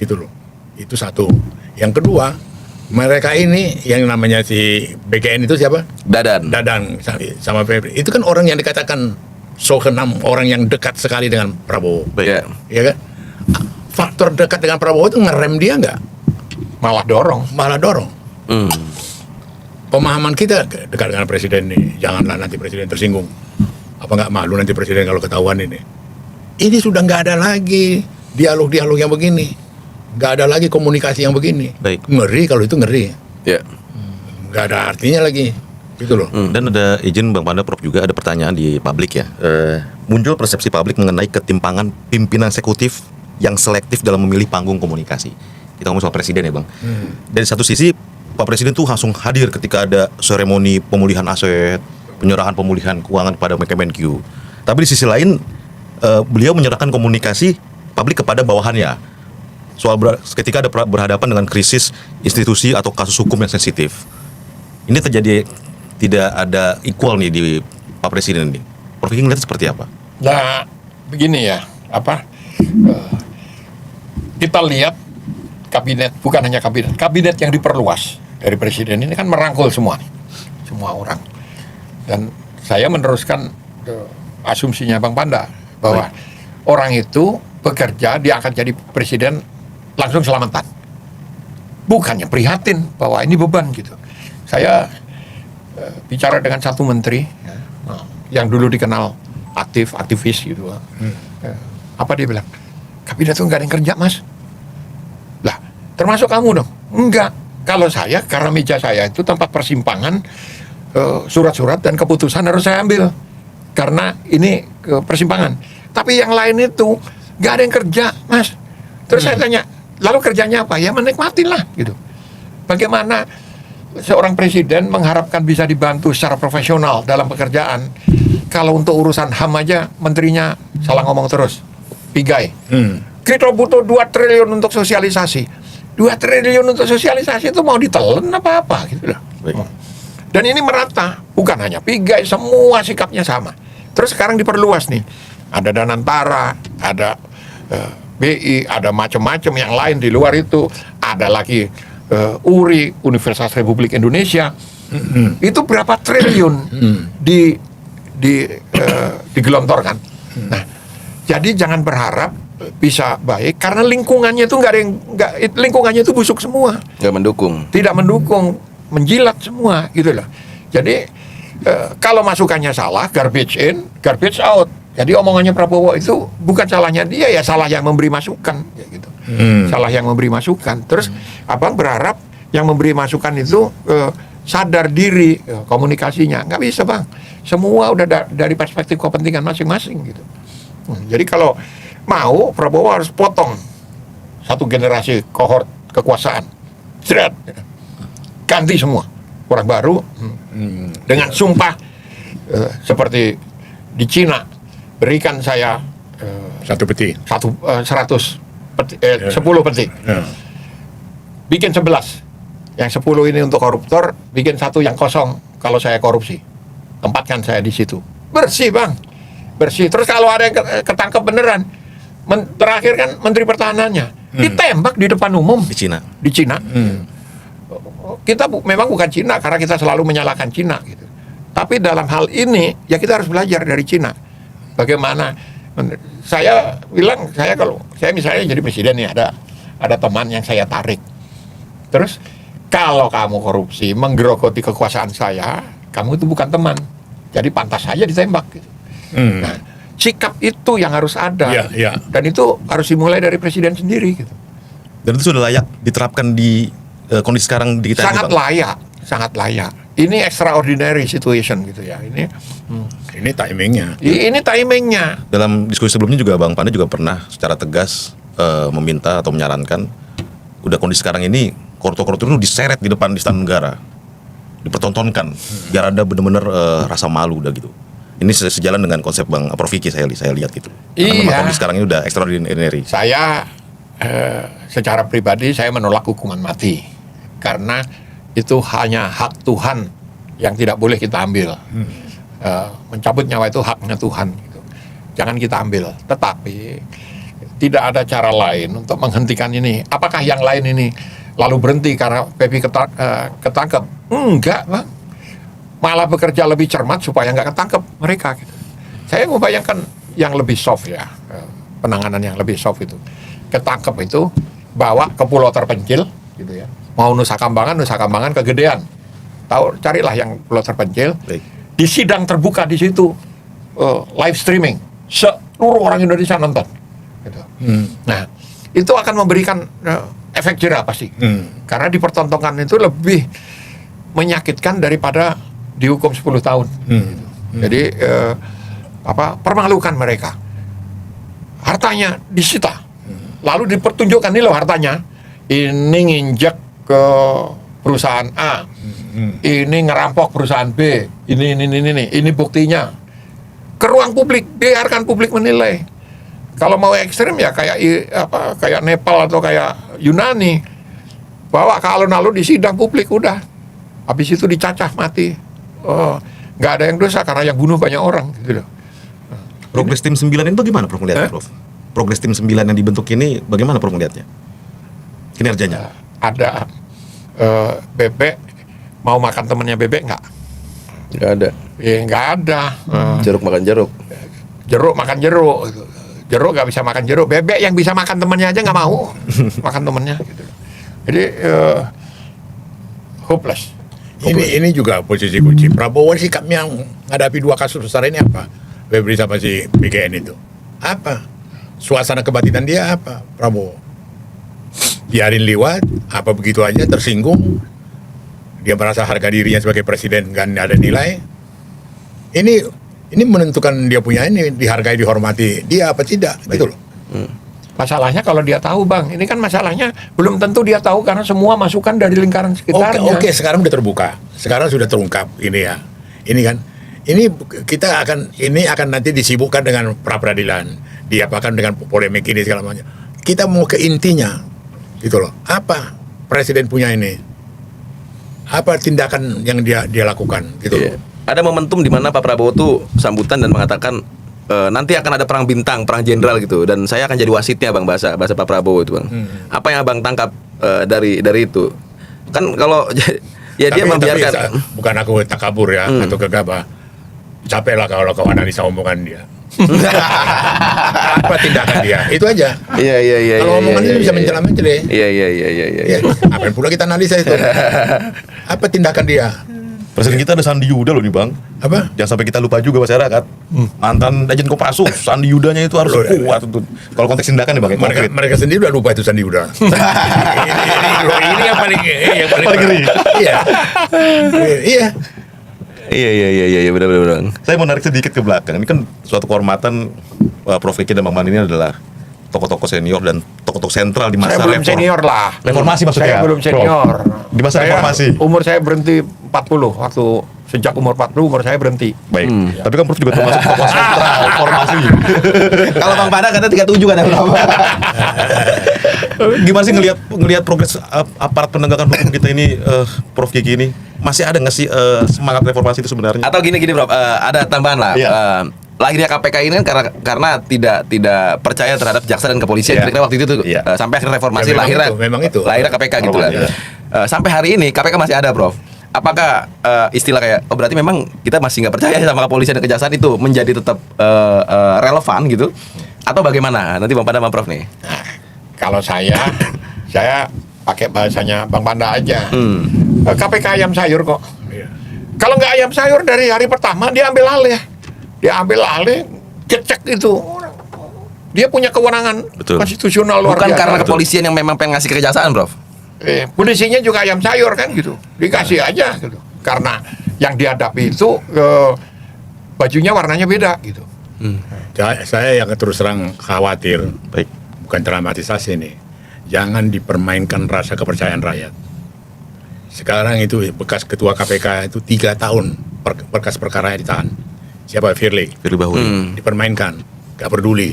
Gitu loh. Itu satu. Yang kedua, mereka ini yang namanya si BKN itu siapa? Dadan. Sama Febri. Itu kan orang yang dikatakan Sohenam, orang yang dekat sekali dengan Prabowo. Iya. Ya kan? Faktor dekat dengan Prabowo itu ngerem dia nggak? Malah dorong. Pemahaman kita dekat dengan presiden nih, janganlah nanti presiden tersinggung. Apa nggak malu nanti presiden kalau ketahuan ini? Ini sudah nggak ada lagi dialog-dialog yang begini, nggak ada lagi komunikasi yang begini. Baik. Ngeri kalau itu ngeri, Iya. nggak ada artinya lagi, gitu loh. Dan ada izin Bang Panda, Prof, juga ada pertanyaan di publik ya. Muncul persepsi publik mengenai ketimpangan pimpinan eksekutif yang selektif dalam memilih panggung komunikasi. Kita ngomong soal presiden ya, Bang. Dari satu sisi Pak Presiden tuh langsung hadir ketika ada seremoni pemulihan aset, pemulihan keuangan kepada Kemenkyu. Tapi di sisi lain beliau menyerahkan komunikasi publik kepada bawahannya. Soal ketika ada berhadapan dengan krisis institusi atau kasus hukum yang sensitif. Ini terjadi tidak ada equal nih di Pak Presiden ini. Prof Kiki ngeliatnya seperti apa? Nah, begini ya, kita lihat kabinet, bukan hanya kabinet yang diperluas. dari presiden ini kan merangkul semua orang. Dan saya meneruskan asumsinya Bang Panda bahwa orang itu bekerja dia akan jadi presiden langsung selamatan. Bukannya prihatin bahwa ini beban gitu. Saya bicara dengan satu menteri yang dulu dikenal aktivis gitu. Apa dia bilang? Kabinet itu nggak ada yang kerja, Mas. Lah, termasuk kamu dong? Enggak. Kalau saya, karena meja saya itu tempat persimpangan surat-surat dan keputusan harus saya ambil. Karena ini persimpangan. Tapi yang lain itu nggak ada yang kerja, Mas. Terus saya tanya, lalu kerjanya apa? Ya menikmatin lah, gitu. Bagaimana seorang presiden mengharapkan bisa dibantu secara profesional dalam pekerjaan, kalau untuk urusan HAM aja menterinya salah ngomong terus, pigai. Kita butuh 2 triliun untuk sosialisasi. 2 triliun untuk sosialisasi itu mau ditelen apa-apa gitu loh. Dan ini merata, bukan hanya pigai, semua sikapnya sama. Terus sekarang diperluas nih, ada Danantara, ada BI, ada macam-macam yang lain di luar itu, ada lagi URI, Universitas Republik Indonesia. Itu berapa triliun digelontorkan. Nah, jadi jangan berharap bisa baik karena lingkungannya itu lingkungannya itu busuk semua, Nggak mendukung. tidak mendukung, menjilat semua gitu loh. Jadi kalau masukannya salah, garbage in, garbage out. Jadi omongannya Prabowo itu bukan salahnya dia, ya salah yang memberi masukan, ya gitu. Salah yang memberi masukan. Terus abang berharap yang memberi masukan itu sadar diri komunikasinya. Nggak bisa, Bang. Semua udah dari perspektif kepentingan masing-masing gitu. Jadi kalau mau, Prabowo harus potong satu generasi kohort kekuasaan. Seret. Ganti semua. Orang baru dengan sumpah seperti di Cina, berikan saya 1 peti. 100 peti, 10 peti. Bikin 11. Yang 10 ini untuk koruptor, bikin 1 yang kosong kalau saya korupsi. Tempatkan saya di situ. Bersih, Bang. Bersih. Terus kalau ada yang ketangkep beneran, terakhir kan Menteri Pertahanannya ditembak di depan umum Di Cina. di Cina. Kita memang bukan Cina karena kita selalu menyalahkan Cina gitu. Tapi dalam hal ini ya kita harus belajar dari Cina. Bagaimana saya bilang, kalau saya misalnya jadi presiden nih, ada teman yang saya tarik. Terus kalau kamu korupsi, menggerogoti kekuasaan saya, kamu itu bukan teman. Jadi pantas saja ditembak gitu. Nah, sikap itu yang harus ada. Iya. Dan itu harus dimulai dari presiden sendiri gitu. Dan itu sudah layak diterapkan di kondisi sekarang di kita ini, Sangat Bang. layak, sangat layak. Ini extraordinary situation gitu ya. Ini timingnya. Ini timingnya. Dalam diskusi sebelumnya juga Bang Panda juga pernah secara tegas meminta atau menyarankan udah kondisi sekarang ini koruptor-koruptor itu diseret di depan Istana Negara, dipertontonkan biar ada benar-benar rasa malu udah gitu. Ini sejalan dengan konsep Bang Prof Kiki saya lihat gitu. Karena memang Iya. kondisi sekarang ini udah extraordinary. Saya secara pribadi saya menolak hukuman mati karena itu hanya hak Tuhan yang tidak boleh kita ambil. Mencabut nyawa itu haknya Tuhan gitu. Jangan kita ambil. Tetapi tidak ada cara lain untuk menghentikan ini. Apakah yang lain ini lalu berhenti karena Pepi ketangkep? Enggak, Bang. Malah bekerja lebih cermat supaya nggak ketangkep mereka gitu. Saya membayangkan yang lebih soft ya, penanganan yang lebih soft itu. Ketangkep itu bawa ke pulau terpencil gitu ya. Mau Nusa Kambangan kegedean. Tahu, carilah yang pulau terpencil. Baik. Di sidang terbuka di situ live streaming, seluruh orang Indonesia nonton. Gitu. Nah, itu akan memberikan efek jerah pasti. Karena dipertontonkan itu lebih menyakitkan daripada dihukum 10 tahun. Jadi permalukan mereka. Hartanya disita. Lalu dipertunjukkan nih loh hartanya. Ini nginjek ke perusahaan A. Ini ngerampok perusahaan B. Ini buktinya. Ke ruang publik, biarkan publik menilai. Kalau mau ekstrim ya kayak Nepal atau kayak Yunani. Bawa ke alun-alun di sidang publik udah. Habis itu dicacah mati. Nggak ada yang dosa karena yang bunuh banyak orang gitu loh. Progres tim 9 ini bagaimana Prof melihatnya, Prof? Progres tim 9 yang dibentuk ini bagaimana Prof melihatnya? Kinerjanya? Ada Bebek mau makan temennya Bebek nggak? Nggak ada. Nggak ada. Jeruk makan jeruk. Jeruk makan jeruk. Jeruk nggak bisa makan jeruk. Bebek yang bisa makan temennya aja nggak mau makan temennya. Gitu. Jadi hopeless. Ini juga posisi kunci. Prabowo sikapnya menghadapi dua kasus besar ini apa? Febri sama si BKN itu. Apa? Suasana kebatinan dia apa? Prabowo. Biarin lewat, apa begitu aja tersinggung. Dia merasa harga dirinya sebagai presiden kan ada nilai. Ini menentukan dia punya ini dihargai, dihormati dia apa tidak, gitu loh. Masalahnya kalau dia tahu, Bang, ini kan masalahnya belum tentu dia tahu karena semua masukan dari lingkaran sekitarnya. Oke, sekarang udah terbuka. Sekarang sudah terungkap ini ya. Ini kan kita akan nanti disibukkan dengan pra peradilan, diapakan dengan polemik ini segala macam. Kita mau ke intinya, gitu loh. Apa presiden punya ini? Apa tindakan yang dia lakukan, gitu Iya. loh. Ada momentum di mana Pak Prabowo tuh sambutan dan mengatakan nanti akan ada perang bintang, perang jenderal gitu, dan saya akan jadi wasitnya, Bang, bahasa Pak Prabowo itu, Bang. Apa yang Abang tangkap dari itu? Kan kalau ya dia membiarkan. Bukan aku takabur ya atau gegabah. Capek lah kalau kau analisa omongan dia. Apa tindakan dia? Itu aja. Iya. Kalau omongan itu bisa mencela-mencela. Iya. Ya, apa pula kita analisa itu? Apa tindakan dia? Presiden kita ada Sandi Yuda loh nih Bang. Apa? Jangan sampai kita lupa juga masyarakat. Mantan Dajen Kopassus, Sandi Yudanya itu harus kuat untuk kalau konteks tindakan ya Bang. Konkret. Mereka sendiri udah lupa itu Sandi Yuda. ini yang paling Paling ngeri. Iya. Iya, benar. Bang. Saya mau narik sedikit ke belakang. Ini kan suatu kehormatan Prof. Kiki dan Bang Man ini adalah tokoh-tokoh senior dan tokoh-tokoh sentral di masa Saya belum senior lah. reformasi maksudnya. Saya belum senior. Di masa reformasi. Umur saya berhenti 40. Waktu sejak umur 40 umur saya berhenti. Baik. Tapi kan Prof juga termasuk tokoh sentral formasi. Kalau Bang Pada kata 37 kan berapa? Gimana sih ngelihat progres aparat penegakan hukum kita ini, Prof. Kiki ini? Masih ada nggak sih semangat reformasi itu sebenarnya? Atau gini Prof, ada tambahan lah. Iya. Lahirnya KPK ini kan karena tidak percaya terhadap jaksa dan kepolisian. Iya. Kira-kira waktu itu tuh Iya. sampai akhir reformasi Ya, memang itu. lahirnya KPK gitu kan. Iya. Sampai hari ini KPK masih ada, Prof. Apakah istilah kayak berarti memang kita masih nggak percaya sama kepolisian dan kejaksaan itu menjadi tetap relevan gitu? Atau bagaimana? Nanti Bang Panda sama Prof nih. Nah, kalau saya pakai bahasanya Bang Panda aja. KPK ayam sayur kok. Kalau nggak ayam sayur dari hari pertama dia ambil alih. Cek itu. Dia punya kewenangan Betul. konstitusional luar Bukan biasa. karena kepolisian yang memang pengen ngasih kejaksaan, Prof. Polisinya juga ayam sayur kan gitu. Dikasih aja gitu. Karena yang dihadapi itu bajunya warnanya beda gitu. Saya yang terus terang khawatir, Baik. bukan dramatisasi nih. Jangan dipermainkan rasa kepercayaan rakyat. Sekarang itu bekas ketua KPK itu 3 tahun berkas perkara ditahan. Siapa? Firly. Bahuri. Dipermainkan, gak peduli.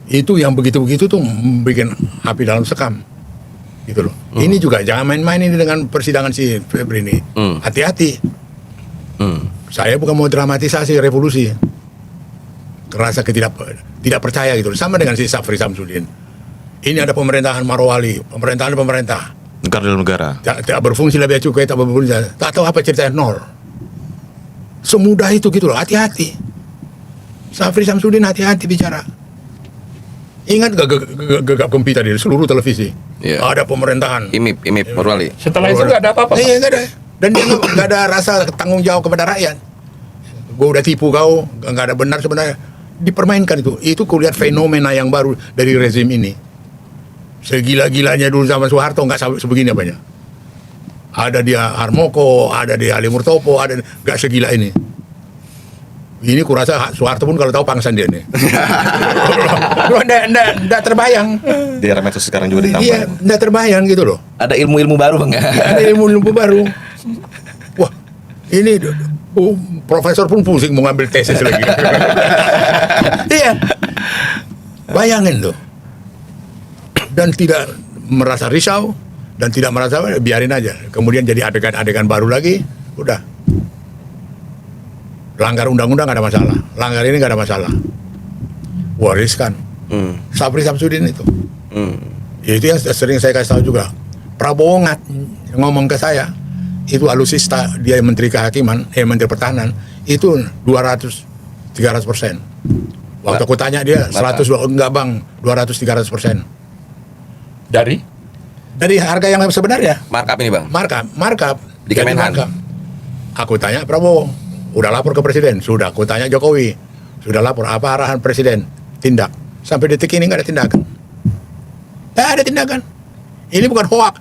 Itu yang begitu-begitu tuh bikin api dalam sekam, gitu loh. Ini juga jangan main-main ini dengan persidangan si Febri ini. Hati-hati. Saya bukan mau dramatisasi revolusi. Rasa tidak percaya gitu. Sama dengan si Safri Samsudin. Ini ada pemerintahan Marwali, pemerintah. Negara dalam negara. Tak berfungsi lebih cukup, tak berfungsi. Tak tahu apa ceritanya, nol. Semudah itu gitu loh, hati-hati. Safri Samsudin hati-hati bicara. Ingat gegap gempita di seluruh televisi. Iya. Ada pemerintahan. Imip Morwali. Setelah itu nggak ada apa-apa. Iya, nggak ada. Dan dia nggak ada rasa tanggung jawab kepada rakyat. Gue udah tipu kau, nggak ada benar sebenarnya. Dipermainkan itu. Itu kulihat fenomena yang baru dari rezim ini. Segila-gilanya dulu zaman Soeharto nggak sampai sebegini apanya. Ada dia Harmoko, ada dia Ali Murtopo, ada nggak segila ini. Ini kurasa Soeharto pun kalau tahu pangsan dia nih. Nggak terbayang. Di era medsos sekarang juga ditambah. Iya, nggak terbayang gitu loh. Ada ilmu-ilmu baru, Bang. Ada ilmu-ilmu baru. Wah, ini profesor pun pusing mau ngambil tesis lagi. Iya. Bayangin tuh. Dan tidak merasa risau dan tidak merasa biarin aja. Kemudian jadi adegan-adegan baru lagi, udah. Langgar undang-undang nggak ada masalah. Langgar ini nggak ada masalah. Wariskan. Safri Samsudin itu. Ya, itu yang sering saya kasih tahu juga. Prabowo ngomong ke saya, itu alusista dia menteri kehakiman, menteri pertahanan, itu 200-300%. Waktu aku tanya dia 100, enggak bang, 200-300%. Dari Dari harga yang sebenarnya, Markup ini bang. markup. Di Jadi Kemenhan. markup. Aku tanya Prabowo, udah lapor ke presiden? Sudah. Aku tanya Jokowi, sudah lapor. Apa arahan presiden? Tindak. Sampai detik ini nggak ada tindakan. Nggak ada tindakan. Ini bukan hoak.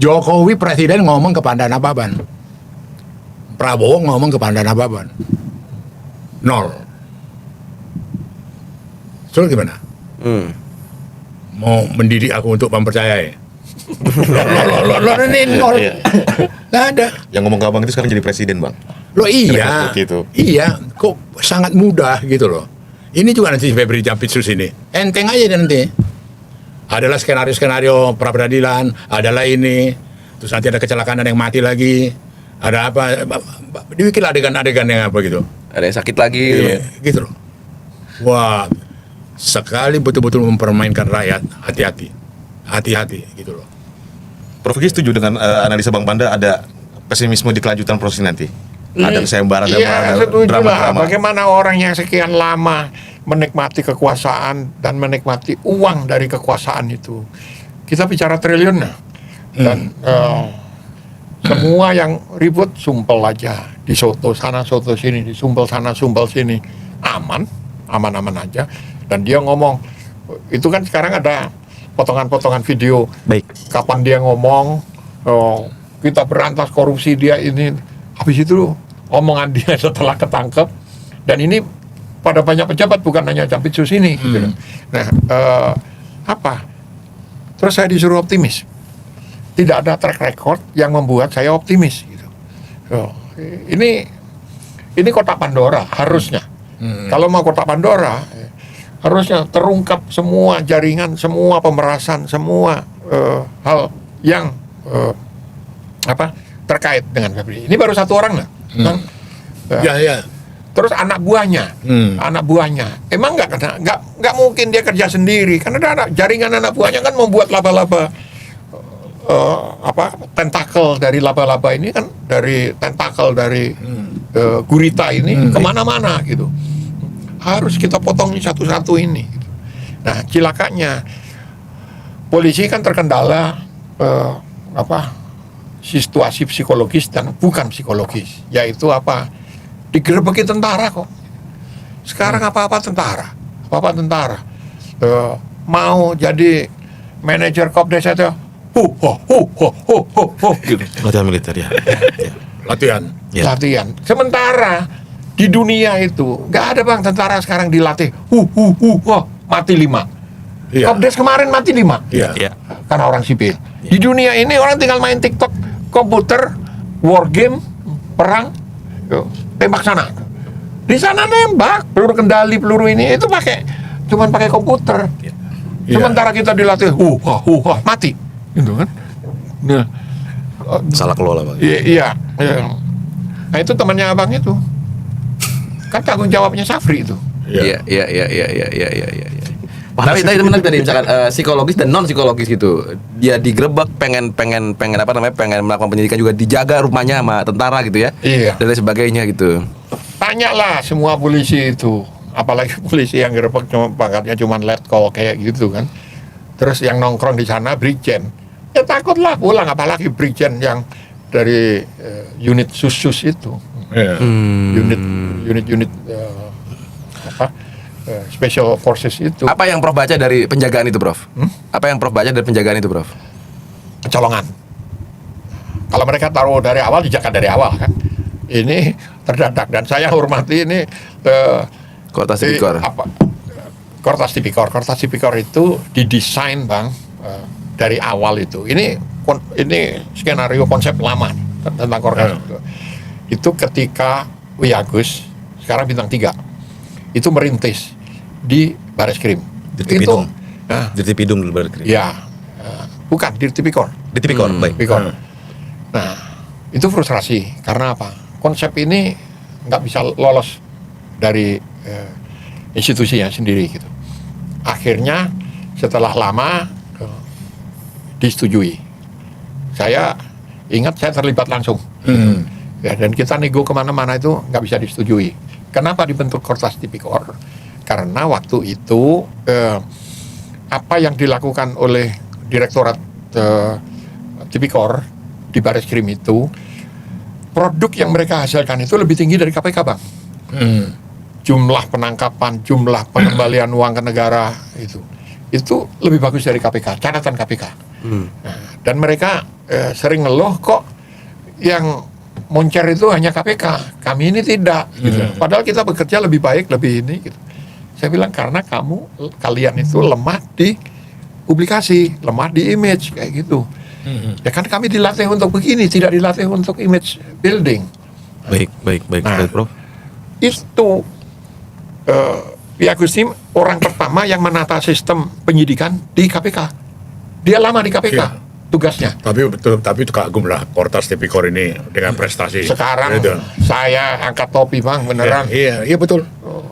Jokowi presiden ngomong ke Pandanababan. Prabowo ngomong ke Pandanababan. Nol. Soal gimana? Mau mendidik aku untuk mempercayai? Ini nol. Nggak ada. Yang ngomong ke abang itu sekarang jadi presiden bang. Loh iya, Seperti itu. iya, kok sangat mudah gitu loh. Ini juga nanti Febri Jampitsus ini, enteng aja nanti. Adalah skenario-skenario pra peradilan, adalah ini, terus nanti ada kecelakaan, ada yang mati lagi, ada apa, dibikin adegan-adegan yang apa gitu. Ada yang sakit lagi. Iya, gitu loh. Wah, sekali betul-betul mempermainkan rakyat, hati-hati gitu loh. Prof Kiki setuju dengan analisa Bang Panda ada pesimisme di kelanjutan proses nanti? Ada kesembaran, Iya, ada setuju lah. drama-drama. Bagaimana orang yang sekian lama menikmati kekuasaan dan menikmati uang dari kekuasaan itu. Kita bicara triliun nah. Dan semua yang ribut sumpel aja. Di soto sana, soto sini, di sumpel sana, sumpel sini. Aman aja. Dan dia ngomong, itu kan sekarang ada potongan-potongan video. Baik. Kapan dia ngomong, kita berantas korupsi, dia ini. Habis itu omongan dia setelah ketangkep, dan ini pada banyak pejabat, bukan hanya Jampitsus ini. Gitu. Nah, apa? Terus saya disuruh optimis. Tidak ada track record yang membuat saya optimis. Gitu. Ini kotak Pandora harusnya. Kalau mau kotak Pandora, harusnya terungkap semua jaringan, semua pemerasan, semua hal yang terkait dengan Febri. Ini baru satu orang lah. Kan? Ya. Terus anak buahnya, emang nggak mungkin dia kerja sendiri, karena ada jaringan anak buahnya kan membuat laba-laba, tentakel dari laba-laba ini kan, dari tentakel dari gurita ini kemana-mana gitu. Harus kita potong satu-satu ini. Gitu. Nah, cilakanya polisi kan terkendala situasi psikologis dan bukan psikologis, yaitu digerebeki tentara kok. Sekarang apa-apa tentara. Mau jadi manajer Kopdes itu gitu. Latihan militer ya. Latihan. Ya. Latihan. Sementara di dunia itu nggak ada bang tentara sekarang dilatih mati 5. Iya. Kopdes kemarin mati 5. Iya. Ya. Karena orang sipil. Di dunia ini orang tinggal main TikTok, komputer, war game, perang, tembak sana. Di sana nembak, peluru kendali, peluru ini itu cuman pakai komputer. Sementara kita dilatih, mati, gitu kan? Nah, Salah kelola bang. iya. Nah itu temannya abang itu, kan tanggung jawabnya Safri itu. Iya. Tapi tadi menarik tadi misalkan psikologis dan non psikologis gitu. Dia digerebek pengen melakukan penyidikan juga, dijaga rumahnya sama tentara gitu ya. Iya. Dan lain sebagainya gitu. Tanyalah semua polisi itu, apalagi polisi yang gerebek pangkatnya cuma letkol kayak gitu kan. Terus yang nongkrong di sana brigjen, ya takutlah pulang, apalagi brigjen yang dari unit sus itu, unit special forces itu. Apa yang Prof baca dari penjagaan itu, Prof? Apa yang Prof baca dari penjagaan itu, Prof? Kecolongan. Kalau mereka taruh dari awal, dijaga dari awal kan. Ini terdadak, dan saya hormati ini Kortas Tipikor. Kortas Tipikor itu didesain bang dari awal itu. Ini skenario konsep lama tentang Kortas itu ketika Wiyagus, sekarang bintang 3, itu merintis di Bareskrim. Dirtipidum. Nah, Dirtipidum dulu baru. ya, bukan di Tipikor. Di Tipikor, baik. Tipikor. Nah, itu frustrasi karena apa? Konsep ini nggak bisa lolos dari institusinya sendiri gitu. Akhirnya setelah lama disetujui saya ingat saya terlibat langsung. Ya, dan kita nego kemana-mana itu nggak bisa disetujui. Kenapa dibentuk Kortas Tipikor? Karena waktu itu apa yang dilakukan oleh Direktorat Tipikor di Bareskrim itu, produk yang mereka hasilkan itu lebih tinggi dari KPK, Bang. Jumlah penangkapan, jumlah pengembalian uang ke negara itu lebih bagus dari KPK, catatan KPK. Nah, dan mereka sering ngeluh kok yang moncer itu hanya KPK, kami ini tidak. Gitu. Padahal kita bekerja lebih baik, lebih ini. Gitu. Saya bilang karena kalian itu lemah di publikasi, lemah di image kayak gitu. Ya kan kami dilatih untuk begini, tidak dilatih untuk image building. Baik, Nah, Prof. Itu Pi Agusti orang pertama yang menata sistem penyidikan di KPK. Dia lama di KPK Iya. tugasnya. Tapi itu kagum lah Kortas Tipikor ini dengan prestasi. Sekarang Gitu. saya angkat topi, Bang, beneran. Iya betul.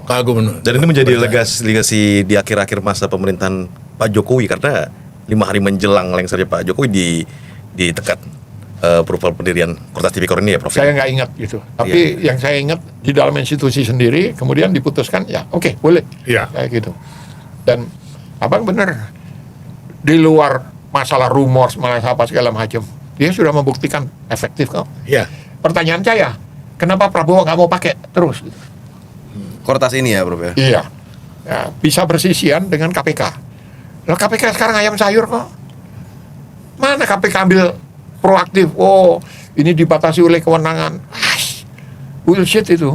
Kagum. Dan ini menjadi legasi di akhir-akhir masa pemerintahan Pak Jokowi, karena 5 hari menjelang lengsernya Pak Jokowi ditekat approval pendirian Kortas Tipikor ini ya, Prof. Saya nggak ingat gitu. Tapi yang saya ingat di dalam institusi sendiri, kemudian diputuskan ya oke, boleh. Iya. Kayak gitu. Dan Abang bener, di luar masalah rumor, masalah apa segala macam, dia sudah membuktikan efektif kok. Iya. Pertanyaan saya, kenapa Prabowo nggak mau pakai terus? Kortas ini ya, Prof ya. Iya. Ya, bisa bersisian dengan KPK. Loh, KPK sekarang ayam sayur kok. Mana KPK ambil proaktif? Oh, ini dibatasi oleh kewenangan. Bullshit itu.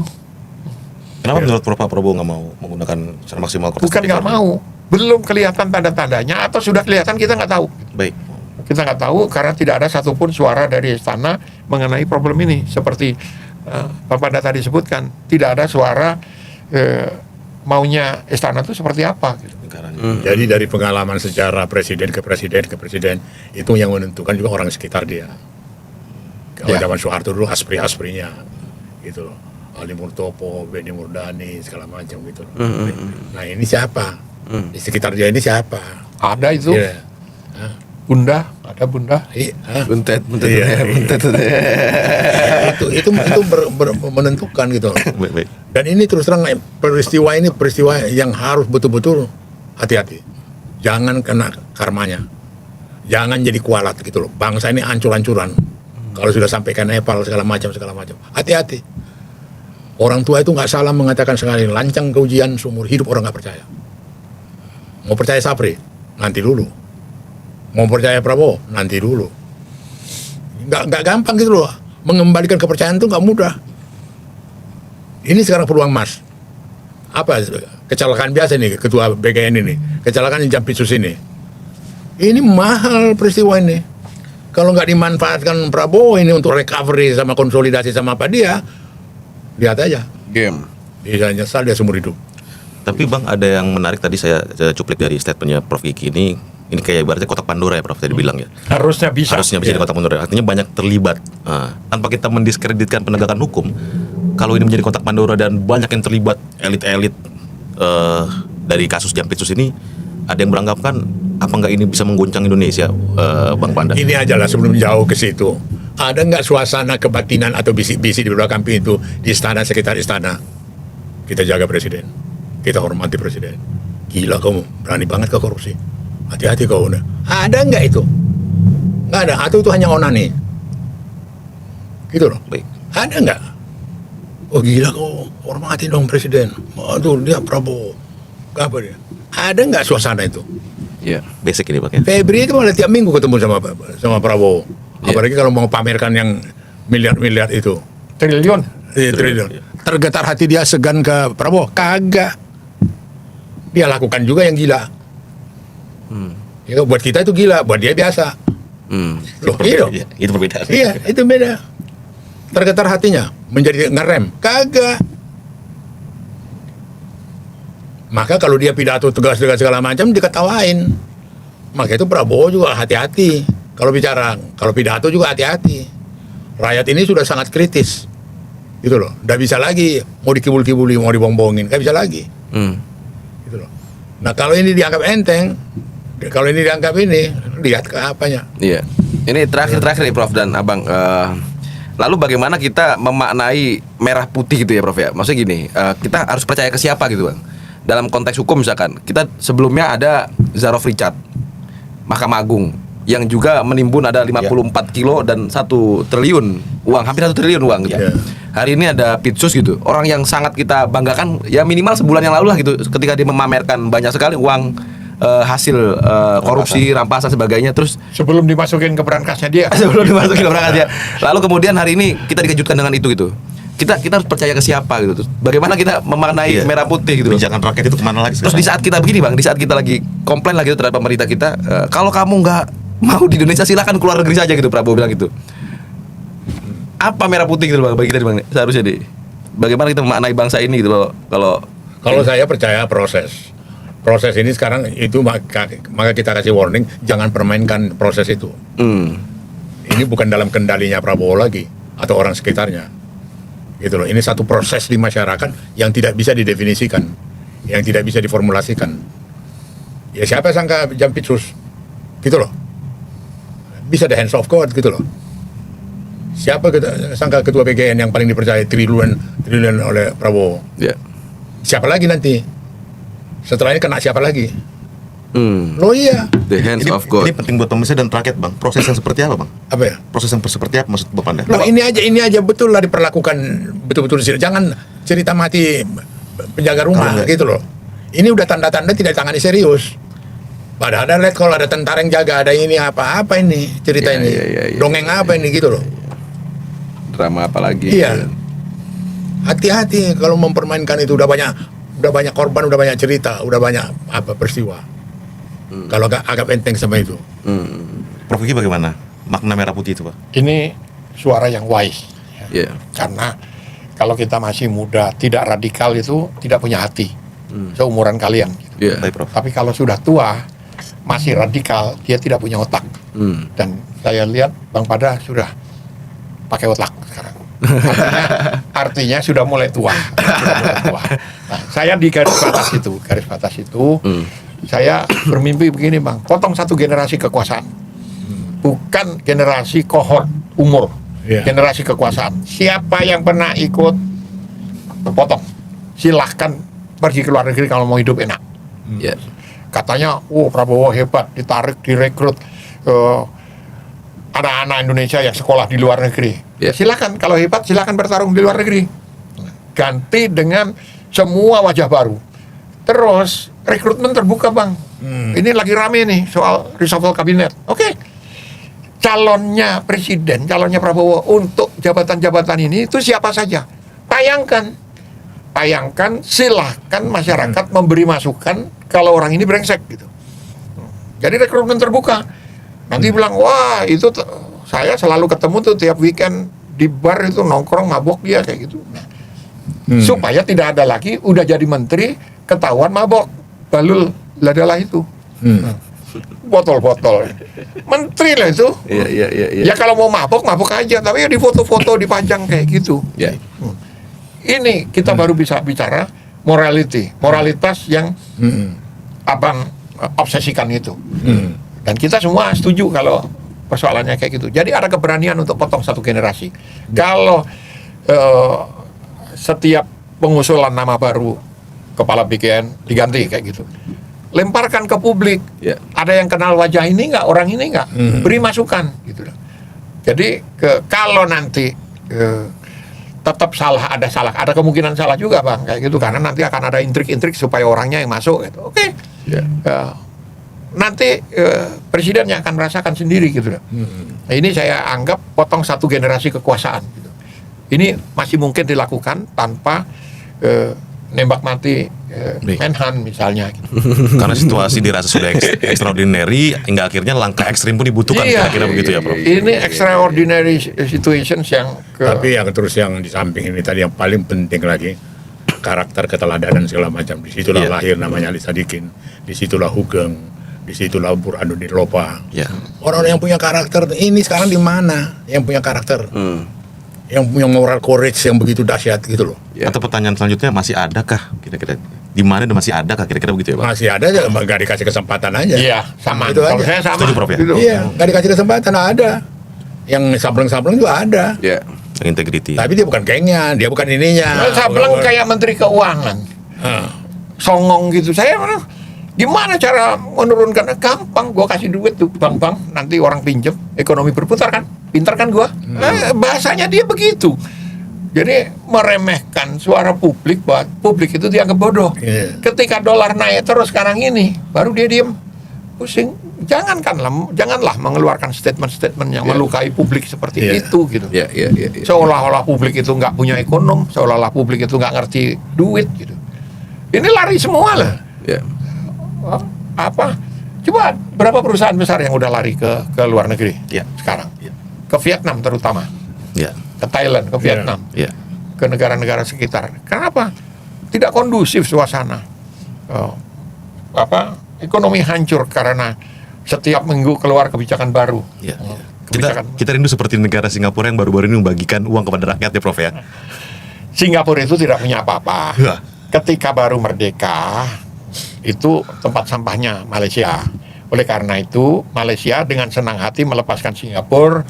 Kenapa menurut Prof Pak Prabowo nggak mau menggunakan secara maksimal Kortas Bukan nggak Tipikor? mau. Belum kelihatan tanda-tandanya, atau sudah kelihatan kita nggak tahu. Baik. Kita nggak tahu karena tidak ada satupun suara dari istana mengenai problem ini. Seperti Pak Panda tadi sebutkan, tidak ada suara maunya istana itu seperti apa. Gitu. Jadi dari pengalaman sejarah presiden ke presiden itu yang menentukan juga orang sekitar dia. Kalau Ya. zaman Soeharto dulu aspri-asprinya gitu loh. Ali Murtopo, Benny Murdani segala macam gitu loh. Nah ini siapa? Di sekitar dia ini siapa? Ada itu, Iya. Bunda, ada Bunda. Buntet. Iya. itu menentukan gitu. Baik. Dan ini terus terang peristiwa yang harus betul-betul hati-hati. Jangan kena karmanya. Jangan jadi kualat gitu loh. Bangsa ini ancur-ancuran. Kalau sudah sampai ke Nepal segala macam. Hati-hati. Orang tua itu nggak salah mengatakan sekali, lancang keujian seumur hidup orang nggak percaya. Mau percaya Sapri? Nanti dulu. Mau percaya Prabowo? Nanti dulu. Nggak gampang gitu loh. Mengembalikan kepercayaan itu nggak mudah. Ini sekarang peluang emas. Apa kecelakaan biasa nih ketua BKN ini, kecelakaan Jampitsus ini. Ini mahal peristiwa ini. Kalau nggak dimanfaatkan Prabowo ini untuk recovery sama konsolidasi sama apa dia, lihat aja. Game. Dia nyesal dia seumur hidup. Tapi Bang, ada yang menarik tadi saya cuplik dari statementnya Prof Kiki ini kayak ibaratnya kotak Pandora ya Prof tadi bilang ya. Harusnya bisa. Harusnya bisa di kotak Pandora. Artinya banyak terlibat. Tanpa kita mendiskreditkan penegakan hukum, kalau ini menjadi kotak Pandora dan banyak yang terlibat elit-elit dari kasus Jampitsus ini, ada yang beranggapan apa nggak ini bisa mengguncang Indonesia, Bang Panda? Ini aja lah sebelum jauh ke situ. Ada nggak suasana kebatinan atau bisik-bisik di belakang pintu di istana, sekitar istana? Kita jaga presiden, kita hormati presiden. Gila kamu, berani banget ke korupsi. Hati-hati kau. Ada nggak itu? Nggak ada. Atau itu hanya onani? Gitu loh. Baik. Ada nggak? Oh gila kau, hormati dong presiden. Aduh dia Prabowo. Apa dia? Ada nggak suasana itu? Iya. Basic ini Bang ya. Febri itu malah tiap minggu ketemu sama Prabowo. Apalagi kalau mau pamerkan yang miliar-miliar itu. Triliun. Iya, triliun. Tergetar hati dia segan ke Prabowo? Kagak. Dia lakukan juga yang gila. Ya, buat kita itu gila, buat dia biasa. Loh, iya dong. Iya, itu perbedaan. Iya, itu beda. Tergetar hatinya, menjadi ngerem. Kagak. Maka kalau dia pidato tegas-tegas segala macam, diketawain. Maka itu Prabowo juga hati-hati. Kalau bicara, kalau pidato juga hati-hati. Rakyat ini sudah sangat kritis. Gitu loh. Nggak bisa lagi mau dikibul-kibuli, mau dibombongin. Nggak bisa lagi. Gitu loh. Nah kalau ini dianggap enteng, Kalau ini dianggap ini, lihat ke apanya. Iya. Ini terakhir nih Prof dan Abang. Lalu bagaimana kita memaknai merah putih gitu ya Prof ya? Maksudnya gini, kita harus percaya ke siapa gitu Bang? Dalam konteks hukum misalkan, kita sebelumnya ada Zaroff Richard, Mahkamah Agung, yang juga menimbun ada 54 kilo dan 1 triliun uang, hampir 1 triliun uang gitu. Yeah. Hari ini ada Pitsus gitu, orang yang sangat kita banggakan, ya minimal sebulan yang lalu lah gitu, ketika dia memamerkan banyak sekali uang hasil korupsi, rampasan sebagainya, terus Sebelum dimasukin ke berangkasnya dia. sebelum dimasukin ke berangkat dia. Lalu kemudian hari ini kita dikejutkan dengan itu gitu. Kita harus percaya ke siapa gitu. Terus bagaimana kita memaknai Iya. merah putih gitu. Kebijakan rakyat itu kemana lagi Terus di sekarang? saat kita begini Bang, di saat kita lagi komplain lagi terhadap pemerintah kita, kalau kamu nggak mau di Indonesia silahkan keluar negeri saja gitu, Prabowo bilang gitu. Apa merah putih gitu Bang bagi kita Bang? Seharusnya deh. Bagaimana kita memaknai bangsa ini gitu loh. Kalau saya percaya proses ini sekarang itu maka kita kasih warning, jangan permainkan proses itu. Ini bukan dalam kendalinya Prabowo lagi atau orang sekitarnya, gitu loh. Ini satu proses di masyarakat yang tidak bisa didefinisikan, yang tidak bisa diformulasikan. Ya siapa sangka Jampitsus, gitu loh. Bisa the hands of God, gitu loh. Siapa sangka ketua BGN yang paling dipercaya triliun oleh Prabowo? Ya. Siapa lagi nanti? Setelah ini kena siapa lagi? Loh iya. The hands of God. Ini penting buat pemirsa dan rakyat Bang. Proses yang seperti apa Bang? Apa ya? Proses yang seperti apa maksud Bapak Anda? Loh, ini aja betul lah diperlakukan betul-betul. Jangan cerita mati penjaga rumah gitu loh. Ini udah tanda-tanda tidak ditangani serius. Padahal ada lihat kalau ada tentara yang jaga, ada ini apa ini cerita Iya, ini. iya, iya, Dongeng apa ini gitu loh. Drama apa lagi? Iya. Hati-hati kalau mempermainkan itu, udah banyak korban, udah banyak cerita, udah banyak apa peristiwa. Kalau agak enteng sama itu. Prof Kiki bagaimana? Makna merah putih itu Pak? Ini suara yang wise. Iya. Karena kalau kita masih muda, tidak radikal itu tidak punya hati. Seumuran kalian. Iya. Baik Prof. Tapi kalau sudah tua, masih radikal, dia tidak punya otak. Dan saya lihat Bang Pada sudah pakai otak sekarang. Artinya sudah mulai tua. Nah, saya di garis batas itu, saya bermimpi begini Bang, potong satu generasi kekuasaan, bukan generasi kohort umur, Iya. generasi kekuasaan. Siapa yang pernah ikut, potong. Silahkan pergi ke luar negeri kalau mau hidup enak. Iya. Katanya, Prabowo hebat, ditarik, direkrut anak-anak Indonesia yang sekolah di luar negeri. Ya. Silakan, kalau hebat silakan bertarung di luar negeri. Ganti dengan semua wajah baru. Terus rekrutmen terbuka Bang. Ini lagi rame nih soal reshuffle kabinet. Oke. Calonnya presiden, calonnya Prabowo untuk jabatan-jabatan ini itu siapa saja. Bayangkan, silahkan masyarakat memberi masukan kalau orang ini brengsek gitu. Jadi rekrutmen terbuka. Nanti bilang, wah itu saya selalu ketemu tuh tiap weekend di bar itu nongkrong mabok dia kayak gitu. Supaya tidak ada lagi udah jadi menteri ketahuan mabok, balul ladalah itu. Botol-botol. Menteri lah itu. Iya. Ya kalau mau mabok aja, tapi ya di foto-foto dipajang kayak gitu. Iya. Ini kita baru bisa bicara moralitas yang abang obsesikan itu. Dan kita semua setuju kalau persoalannya kayak gitu. Jadi ada keberanian untuk potong satu generasi. Kalau setiap pengusulan nama baru kepala BGN diganti kayak gitu, lemparkan ke publik. Ya. Ada yang kenal wajah ini nggak, orang ini nggak, beri masukan gitu loh. Jadi kalau nanti tetap ada salah, ada kemungkinan salah juga Bang kayak gitu, karena nanti akan ada intrik-intrik supaya orangnya yang masuk gitu. Oke. Ya. Nanti presiden yang akan merasakan sendiri gitu loh. Nah, ini saya anggap potong satu generasi kekuasaan gitu. Ini masih mungkin dilakukan tanpa nembak mati Menhan misalnya gitu. Karena situasi dirasa sudah extraordinary hingga akhirnya langkah ekstrim pun dibutuhkan kira-kira begitu ya Prof. Ini extraordinary situations yang Tapi yang terus yang di samping ini tadi yang paling penting lagi, karakter keteladanan segala macam. Disitulah lahir namanya Ali Sadikin, disitulah Hugeng, disitulah Burhanuddin Lopa. Ya. Orang-orang yang punya karakter ini sekarang di mana? Yang punya karakter, yang punya moral courage yang begitu dahsyat gitu loh. Ya. Atau pertanyaan selanjutnya, masih adakah kira-kira di mana dan masih ada kah kira-kira begitu ya Bang? Masih ada aja, nggak dikasih kesempatan aja. Iya, sama. Itu Kalau aja. saya sama. Setuju, Prof, ya? Gitu. Iya, nggak dikasih kesempatan ada. Yang sableng-sableng juga ada. Ya. Integrity. Tapi dia bukan gengnya, dia bukan ininya. Saya bilang kayak Menteri Keuangan. Ah. Songong gitu. Saya mana? Gimana cara menurunkan? Gampang, gua kasih duit tuh bang, nanti orang pinjem, ekonomi berputar kan, pintar kan gua. Bahasanya dia begitu. Jadi meremehkan suara publik, buat publik itu dianggap bodoh. Iya. Ketika dolar naik terus sekarang ini, baru dia diem, pusing. Janganlah mengeluarkan statement-statement yang melukai publik seperti Iya. itu gitu. Ya. Seolah-olah publik itu nggak punya ekonom, seolah-olah publik itu nggak ngerti duit gitu. Ini lari semua lah. Ya. Apa? Coba berapa perusahaan besar yang udah lari ke luar negeri Ya. sekarang? Ya. Ke Vietnam terutama, Ya. ke Thailand, ke Vietnam, Ya. ke negara-negara sekitar. Kenapa? Tidak kondusif suasana. Ekonomi hancur karena setiap minggu keluar kebijakan baru. Ya. Kebijakan. Kita rindu seperti negara Singapura yang baru-baru ini membagikan uang kepada rakyat ya Prof ya. Singapura itu tidak punya apa-apa. Ya. Ketika baru merdeka, itu tempat sampahnya Malaysia. Oleh karena itu, Malaysia dengan senang hati melepaskan Singapura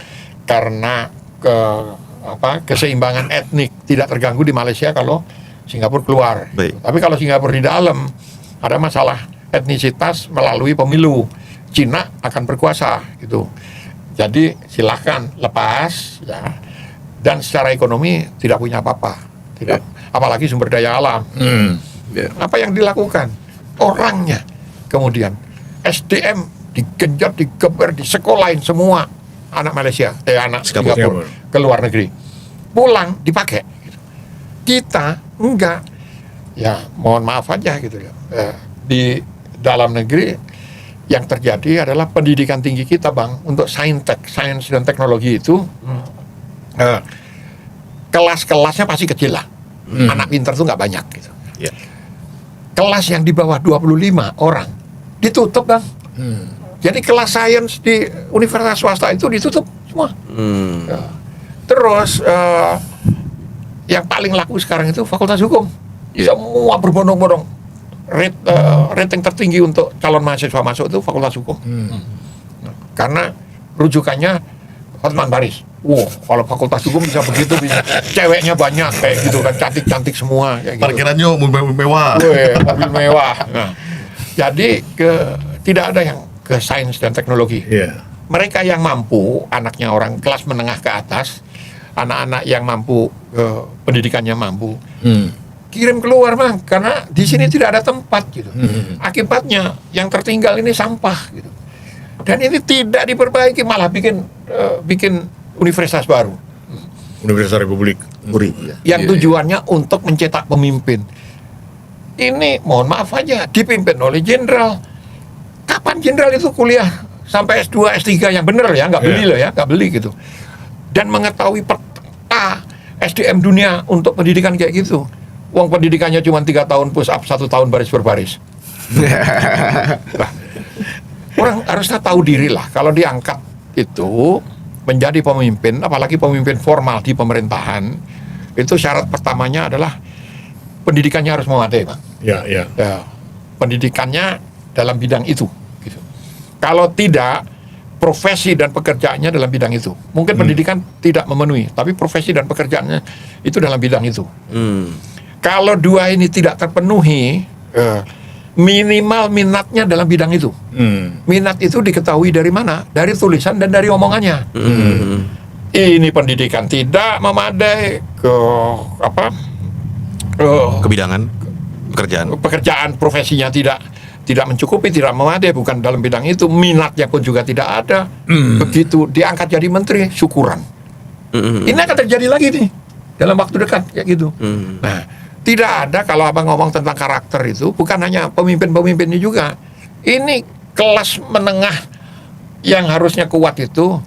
karena keseimbangan etnik tidak terganggu di Malaysia kalau Singapura keluar. Baik. Tapi kalau Singapura di dalam ada masalah etnisitas melalui pemilu, Cina akan berkuasa gitu. Jadi silakan lepas ya. Dan secara ekonomi tidak punya apa-apa. Tidak, apalagi sumber daya alam. Ya. Apa yang dilakukan? Orangnya. Kemudian SDM digenjot, digeber, disekolahin semua anak Malaysia, anak Singapura. Singapura ke luar negeri. Pulang dipakai. Kita enggak. Ya, mohon maaf aja gitu ya. Di dalam negeri yang terjadi adalah pendidikan tinggi kita, Bang, untuk sains dan teknologi itu kelas-kelasnya pasti kecil lah. Anak pintar tuh nggak banyak gitu. Ya. Kelas yang di bawah 25 orang ditutup, Bang. Jadi kelas sains di universitas swasta itu ditutup semua. Ya. Terus yang paling laku sekarang itu fakultas hukum. Semua berbondong-bondong. Rating tertinggi untuk calon mahasiswa masuk itu fakultas hukum. Karena rujukannya Hotman Paris. Wow, kalau fakultas hukum bisa begitu, bisa ceweknya banyak kayak gitu kan, cantik-cantik semua kayak gitu. Parkirannya mewah. Wih, mobil mewah. Nah, jadi tidak ada yang ke sains dan teknologi. Iya. Mereka yang mampu, anaknya orang kelas menengah ke atas, anak-anak yang mampu, pendidikannya mampu, kirim keluar, Bang, karena di sini tidak ada tempat gitu. Akibatnya yang tertinggal ini sampah gitu. Dan ini tidak diperbaiki, malah bikin universitas baru Universitas Republik. yang tujuannya untuk mencetak pemimpin. Ini mohon maaf aja dipimpin oleh jenderal. Kapan jenderal itu kuliah sampai S2, S3 yang bener ya, nggak beli loh ya, nggak beli gitu. Dan mengetahui peta SDM dunia untuk pendidikan kayak gitu. Uang pendidikannya cuma 3 tahun push up, 1 tahun baris berbaris. Lah, orang harusnya tahu diri lah. Kalau diangkat itu menjadi pemimpin, apalagi pemimpin formal di pemerintahan, itu syarat pertamanya adalah pendidikannya harus memadai, Bang. Ya. Ya, pendidikannya dalam bidang itu. Gitu. Kalau tidak, profesi dan pekerjaannya dalam bidang itu. Mungkin pendidikan tidak memenuhi, tapi profesi dan pekerjaannya itu dalam bidang itu. Kalau dua ini tidak terpenuhi, minimal minatnya dalam bidang itu. Minat itu diketahui dari mana? Dari tulisan dan dari omongannya. Ini pendidikan tidak memadai ke Kebidangan, pekerjaan. pekerjaan profesinya tidak mencukupi, tidak memadai, bukan dalam bidang itu, minatnya pun juga tidak ada. Begitu diangkat jadi menteri, syukuran. Ini akan terjadi lagi nih dalam waktu dekat kayak gitu. Nah, tidak ada, kalau abang ngomong tentang karakter itu, bukan hanya pemimpin-pemimpinnya juga. Ini kelas menengah yang harusnya kuat itu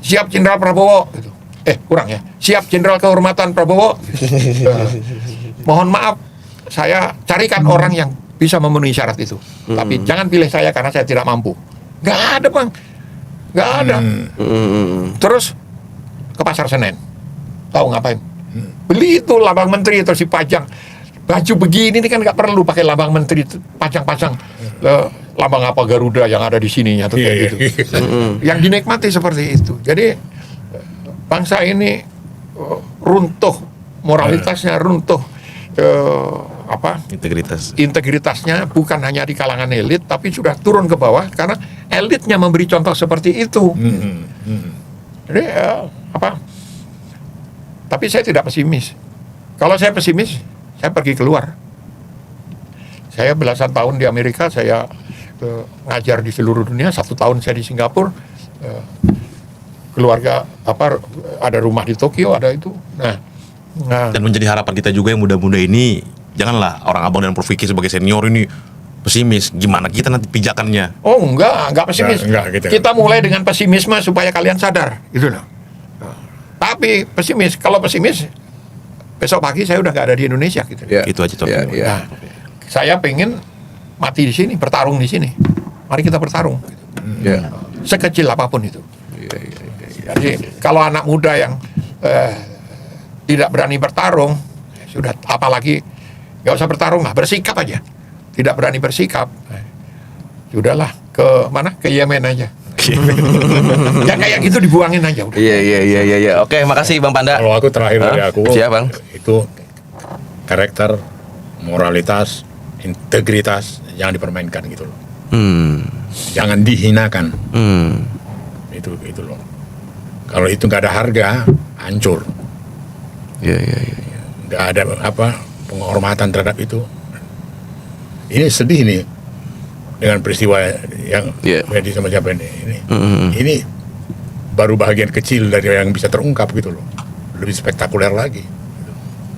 siap Jenderal Prabowo gitu. Kurang ya, siap Jenderal Kehormatan Prabowo. Mohon maaf, saya carikan orang yang bisa memenuhi syarat itu. Tapi jangan pilih saya karena saya tidak mampu. Nggak ada, Bang. Nggak ada. Terus ke Pasar Senen. Tahu ngapain? Beli itu lambang menteri terus dipajang. baju begini ini kan nggak perlu pakai lambang menteri pasang-pasang lambang apa Garuda yang ada di sininya atau kayak gitu. Yang dinikmati seperti itu. Jadi bangsa ini runtuh moralitasnya, runtuh integritasnya bukan hanya di kalangan elit tapi sudah turun ke bawah karena elitnya memberi contoh seperti itu. Jadi tapi saya tidak pesimis. Kalau saya pesimis, saya pergi keluar. Saya belasan tahun di Amerika, saya ngajar di seluruh dunia. 1 tahun saya di Singapura, keluarga ada rumah di Tokyo, ada itu. Nah, Dan menjadi harapan kita juga yang muda-muda ini, janganlah orang abang dan Prof Vicky sebagai senior ini pesimis. Gimana kita nanti pijakannya? oh enggak pesimis. Enggak, gitu. Kita mulai dengan pesimisme supaya kalian sadar, gitu loh. Tapi pesimis, kalau pesimis, besok pagi saya udah nggak ada di Indonesia, gitu. Ya. Itu aja, Prof. Ya, ya. Nah, saya pengen mati di sini, bertarung di sini. Mari kita bertarung. Gitu. Ya. Sekecil apapun itu. Jadi kalau anak muda yang tidak berani bertarung, sudah apalagi nggak usah bertarung lah, bersikap aja. Tidak berani bersikap, sudahlah ke mana? Ke Yemen aja. Yang kayak gitu dibuangin aja udah. Iya. Oke, makasih Bang Panda. Kalau aku terakhir dari aku, Siap, Bang. itu karakter, moralitas, integritas jangan dipermainkan gitu loh. Jangan dihinakan. Itu loh. Kalau itu nggak ada harga, hancur. Iya. Nggak ada penghormatan terhadap itu. Ini sedih nih dengan peristiwa yang terjadi sama siapa ini. Ini baru bagian kecil dari yang bisa terungkap gitu loh. Lebih spektakuler lagi.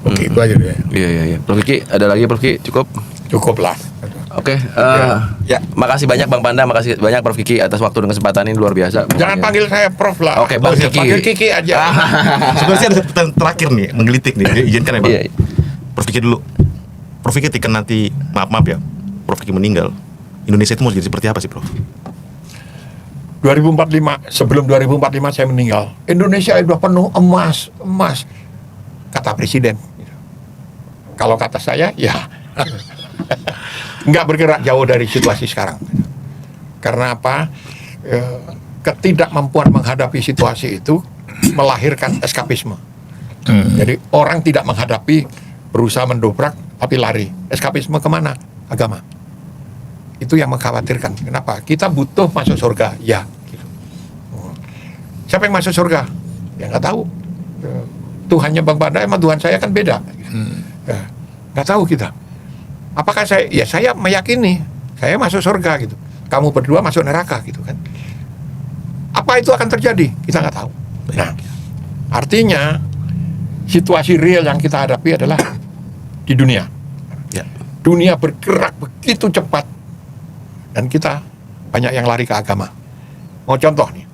Oke, itu aja deh. Iya. Prof Vicky, ada lagi Prof Vicky? Cukup lah. Oke, makasih banyak Bang Panda, makasih banyak Prof Kiki atas waktu dan kesempatan ini, luar biasa. Jangan panggil saya Prof lah. Oke, Bang Kiki. Panggil Kiki aja. Sebenarnya ada pertanyaan terakhir nih, menggelitik nih. Izinkan ya Bang. Iya. Prof Kiki dulu. Prof Kiki ketika nanti, maaf ya, Prof Kiki meninggal, Indonesia itu mau jadi seperti apa sih, Prof? 2045, sebelum 2045 saya meninggal, Indonesia sudah penuh emas, kata Presiden. Kalau kata saya, ya nggak bergerak jauh dari situasi sekarang. Karena apa? Ketidakmampuan menghadapi situasi itu melahirkan eskapisme. Jadi orang tidak menghadapi, berusaha mendobrak, tapi lari. Eskapisme kemana? Agama. Itu yang mengkhawatirkan. Kenapa? Kita butuh masuk surga, ya. Gitu. Siapa yang masuk surga? Ya nggak tahu. Tuhannya Bang Panda sama Tuhan saya kan beda. Nggak tahu kita. Apakah saya meyakini saya masuk surga gitu. Kamu berdua masuk neraka gitu kan. Apa itu akan terjadi? Kita nggak tahu. Nah, artinya situasi real yang kita hadapi adalah di dunia. Ya. Dunia bergerak begitu cepat dan kita banyak yang lari ke agama. Mau contoh nih,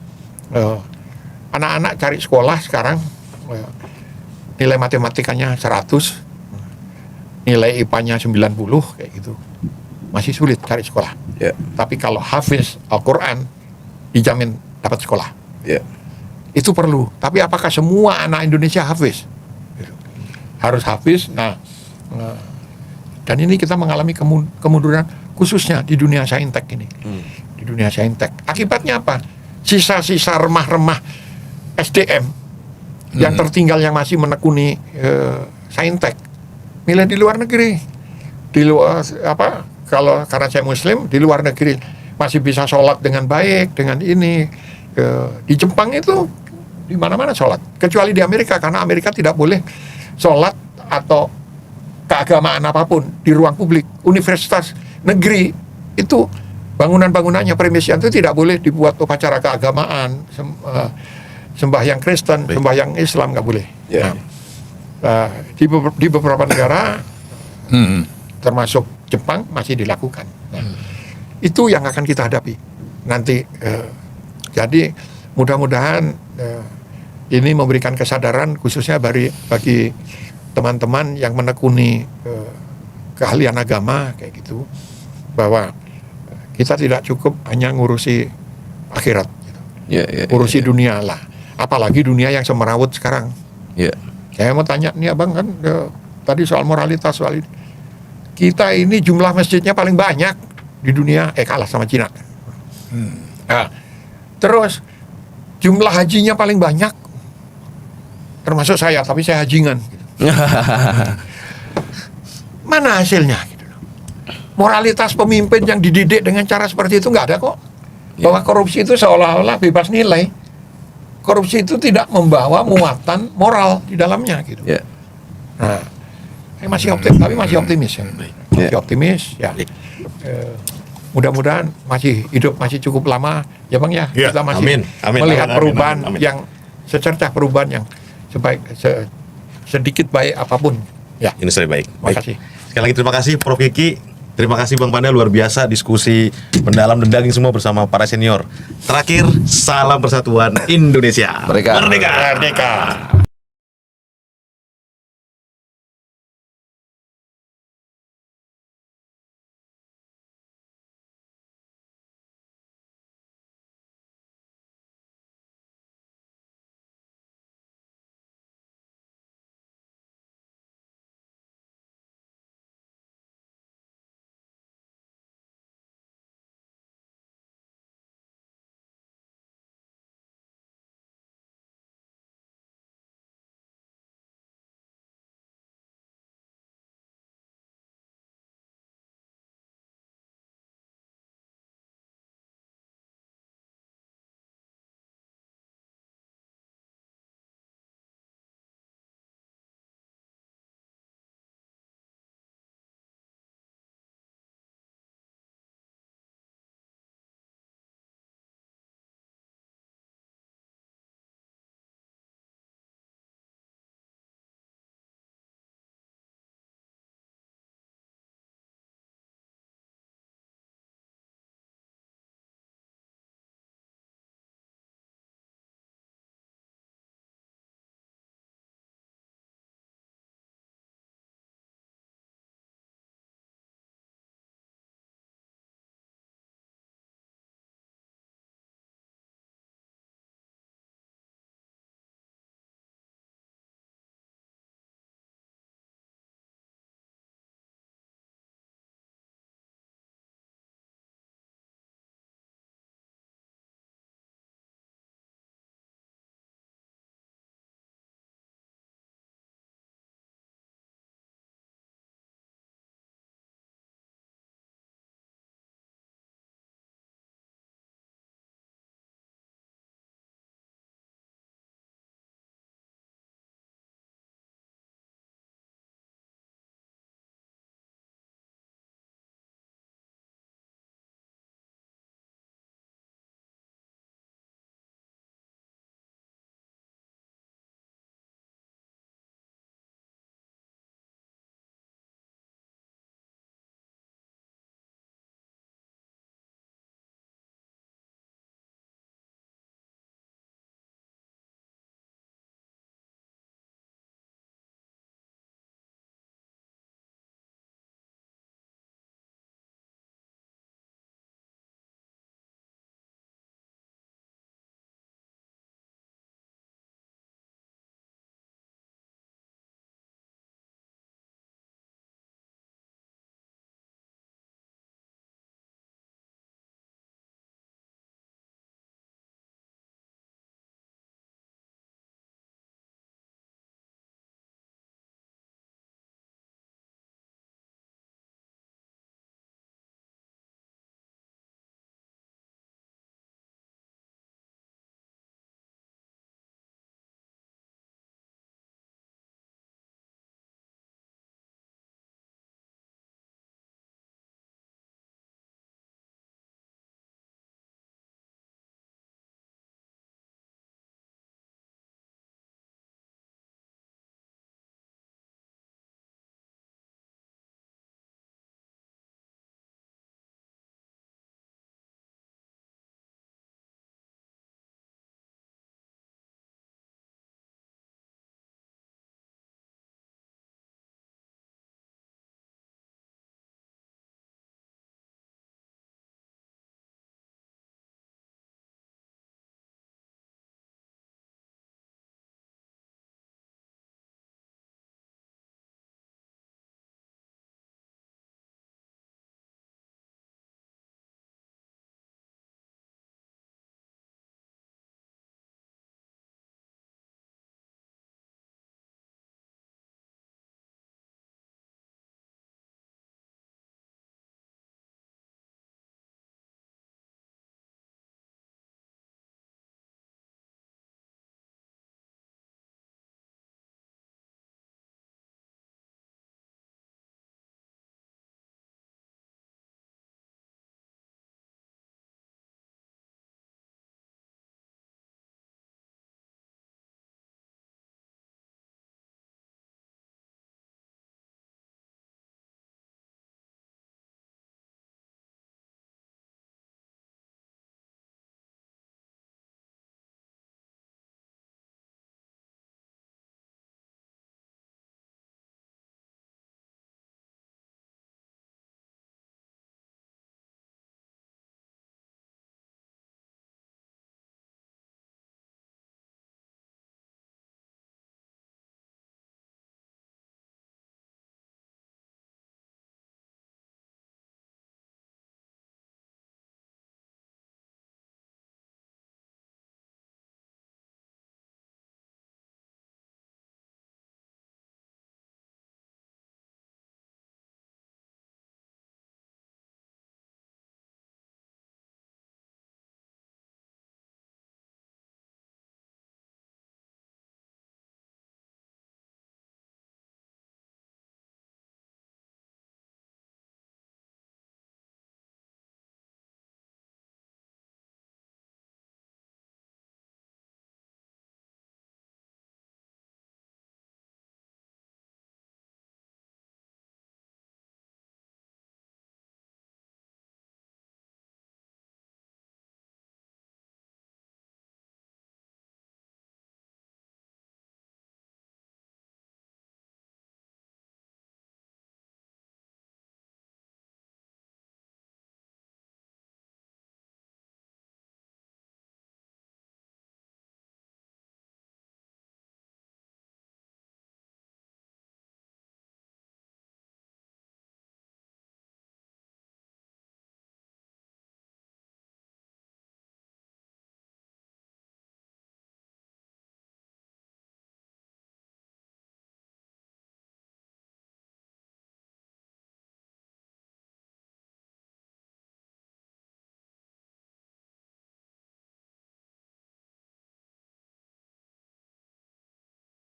anak-anak cari sekolah sekarang nilai matematikanya 100, nilai IPA-nya 90 kayak gitu. Masih sulit cari sekolah. Ya. Tapi kalau hafiz Al-Quran dijamin dapat sekolah. Ya. Itu perlu. Tapi apakah semua anak Indonesia hafiz? Harus hafiz. Nah, dan ini kita mengalami kemunduran khususnya di dunia saintek ini. Di dunia saintek. Akibatnya apa? Sisa-sisa remah-remah SDM yang tertinggal yang masih menekuni saintek. Nilai di luar negeri, di luar kalau karena saya Muslim di luar negeri masih bisa sholat dengan baik, dengan ini. Di Jepang itu di mana-mana sholat, kecuali di Amerika karena Amerika tidak boleh sholat atau keagamaan apapun di ruang publik. Universitas negeri itu bangunan-bangunannya premisian itu tidak boleh dibuat upacara keagamaan, sembahyang Kristen, sembahyang Islam nggak boleh. Ya. Di beberapa negara termasuk Jepang masih dilakukan. Itu yang akan kita hadapi nanti. Jadi mudah-mudahan ini memberikan kesadaran khususnya bagi teman-teman yang menekuni keahlian agama kayak gitu, bahwa kita tidak cukup hanya ngurusi akhirat gitu. Urusi dunia lah, apalagi dunia yang semerawut sekarang. Saya mau tanya nih abang kan tadi soal moralitas, soal ini. kita ini jumlah masjidnya paling banyak di dunia, kalah sama Cina. Nah, terus jumlah hajinya paling banyak, termasuk saya, tapi saya hajingan. Mana hasilnya? Gitu. Moralitas pemimpin yang dididik dengan cara seperti itu nggak ada kok. Bahwa korupsi itu seolah-olah bebas nilai. Korupsi itu tidak membawa muatan moral di dalamnya gitu. Ya. Nah, saya masih optimis, tapi masih optimis ya. Masih optimis ya. Mudah-mudahan masih hidup masih cukup lama ya Bang ya. Ya, Kita masih amin, amin, melihat amin, perubahan amin, amin. yang secercah perubahan yang sedikit baik apapun. Ya. Ini sudah baik. Terima kasih. Sekali lagi terima kasih Prof Kiki. Terima kasih Bang Panda, luar biasa diskusi mendalam dan daging semua bersama para senior. Terakhir, salam persatuan Indonesia. Merdeka. Merdeka. Merdeka.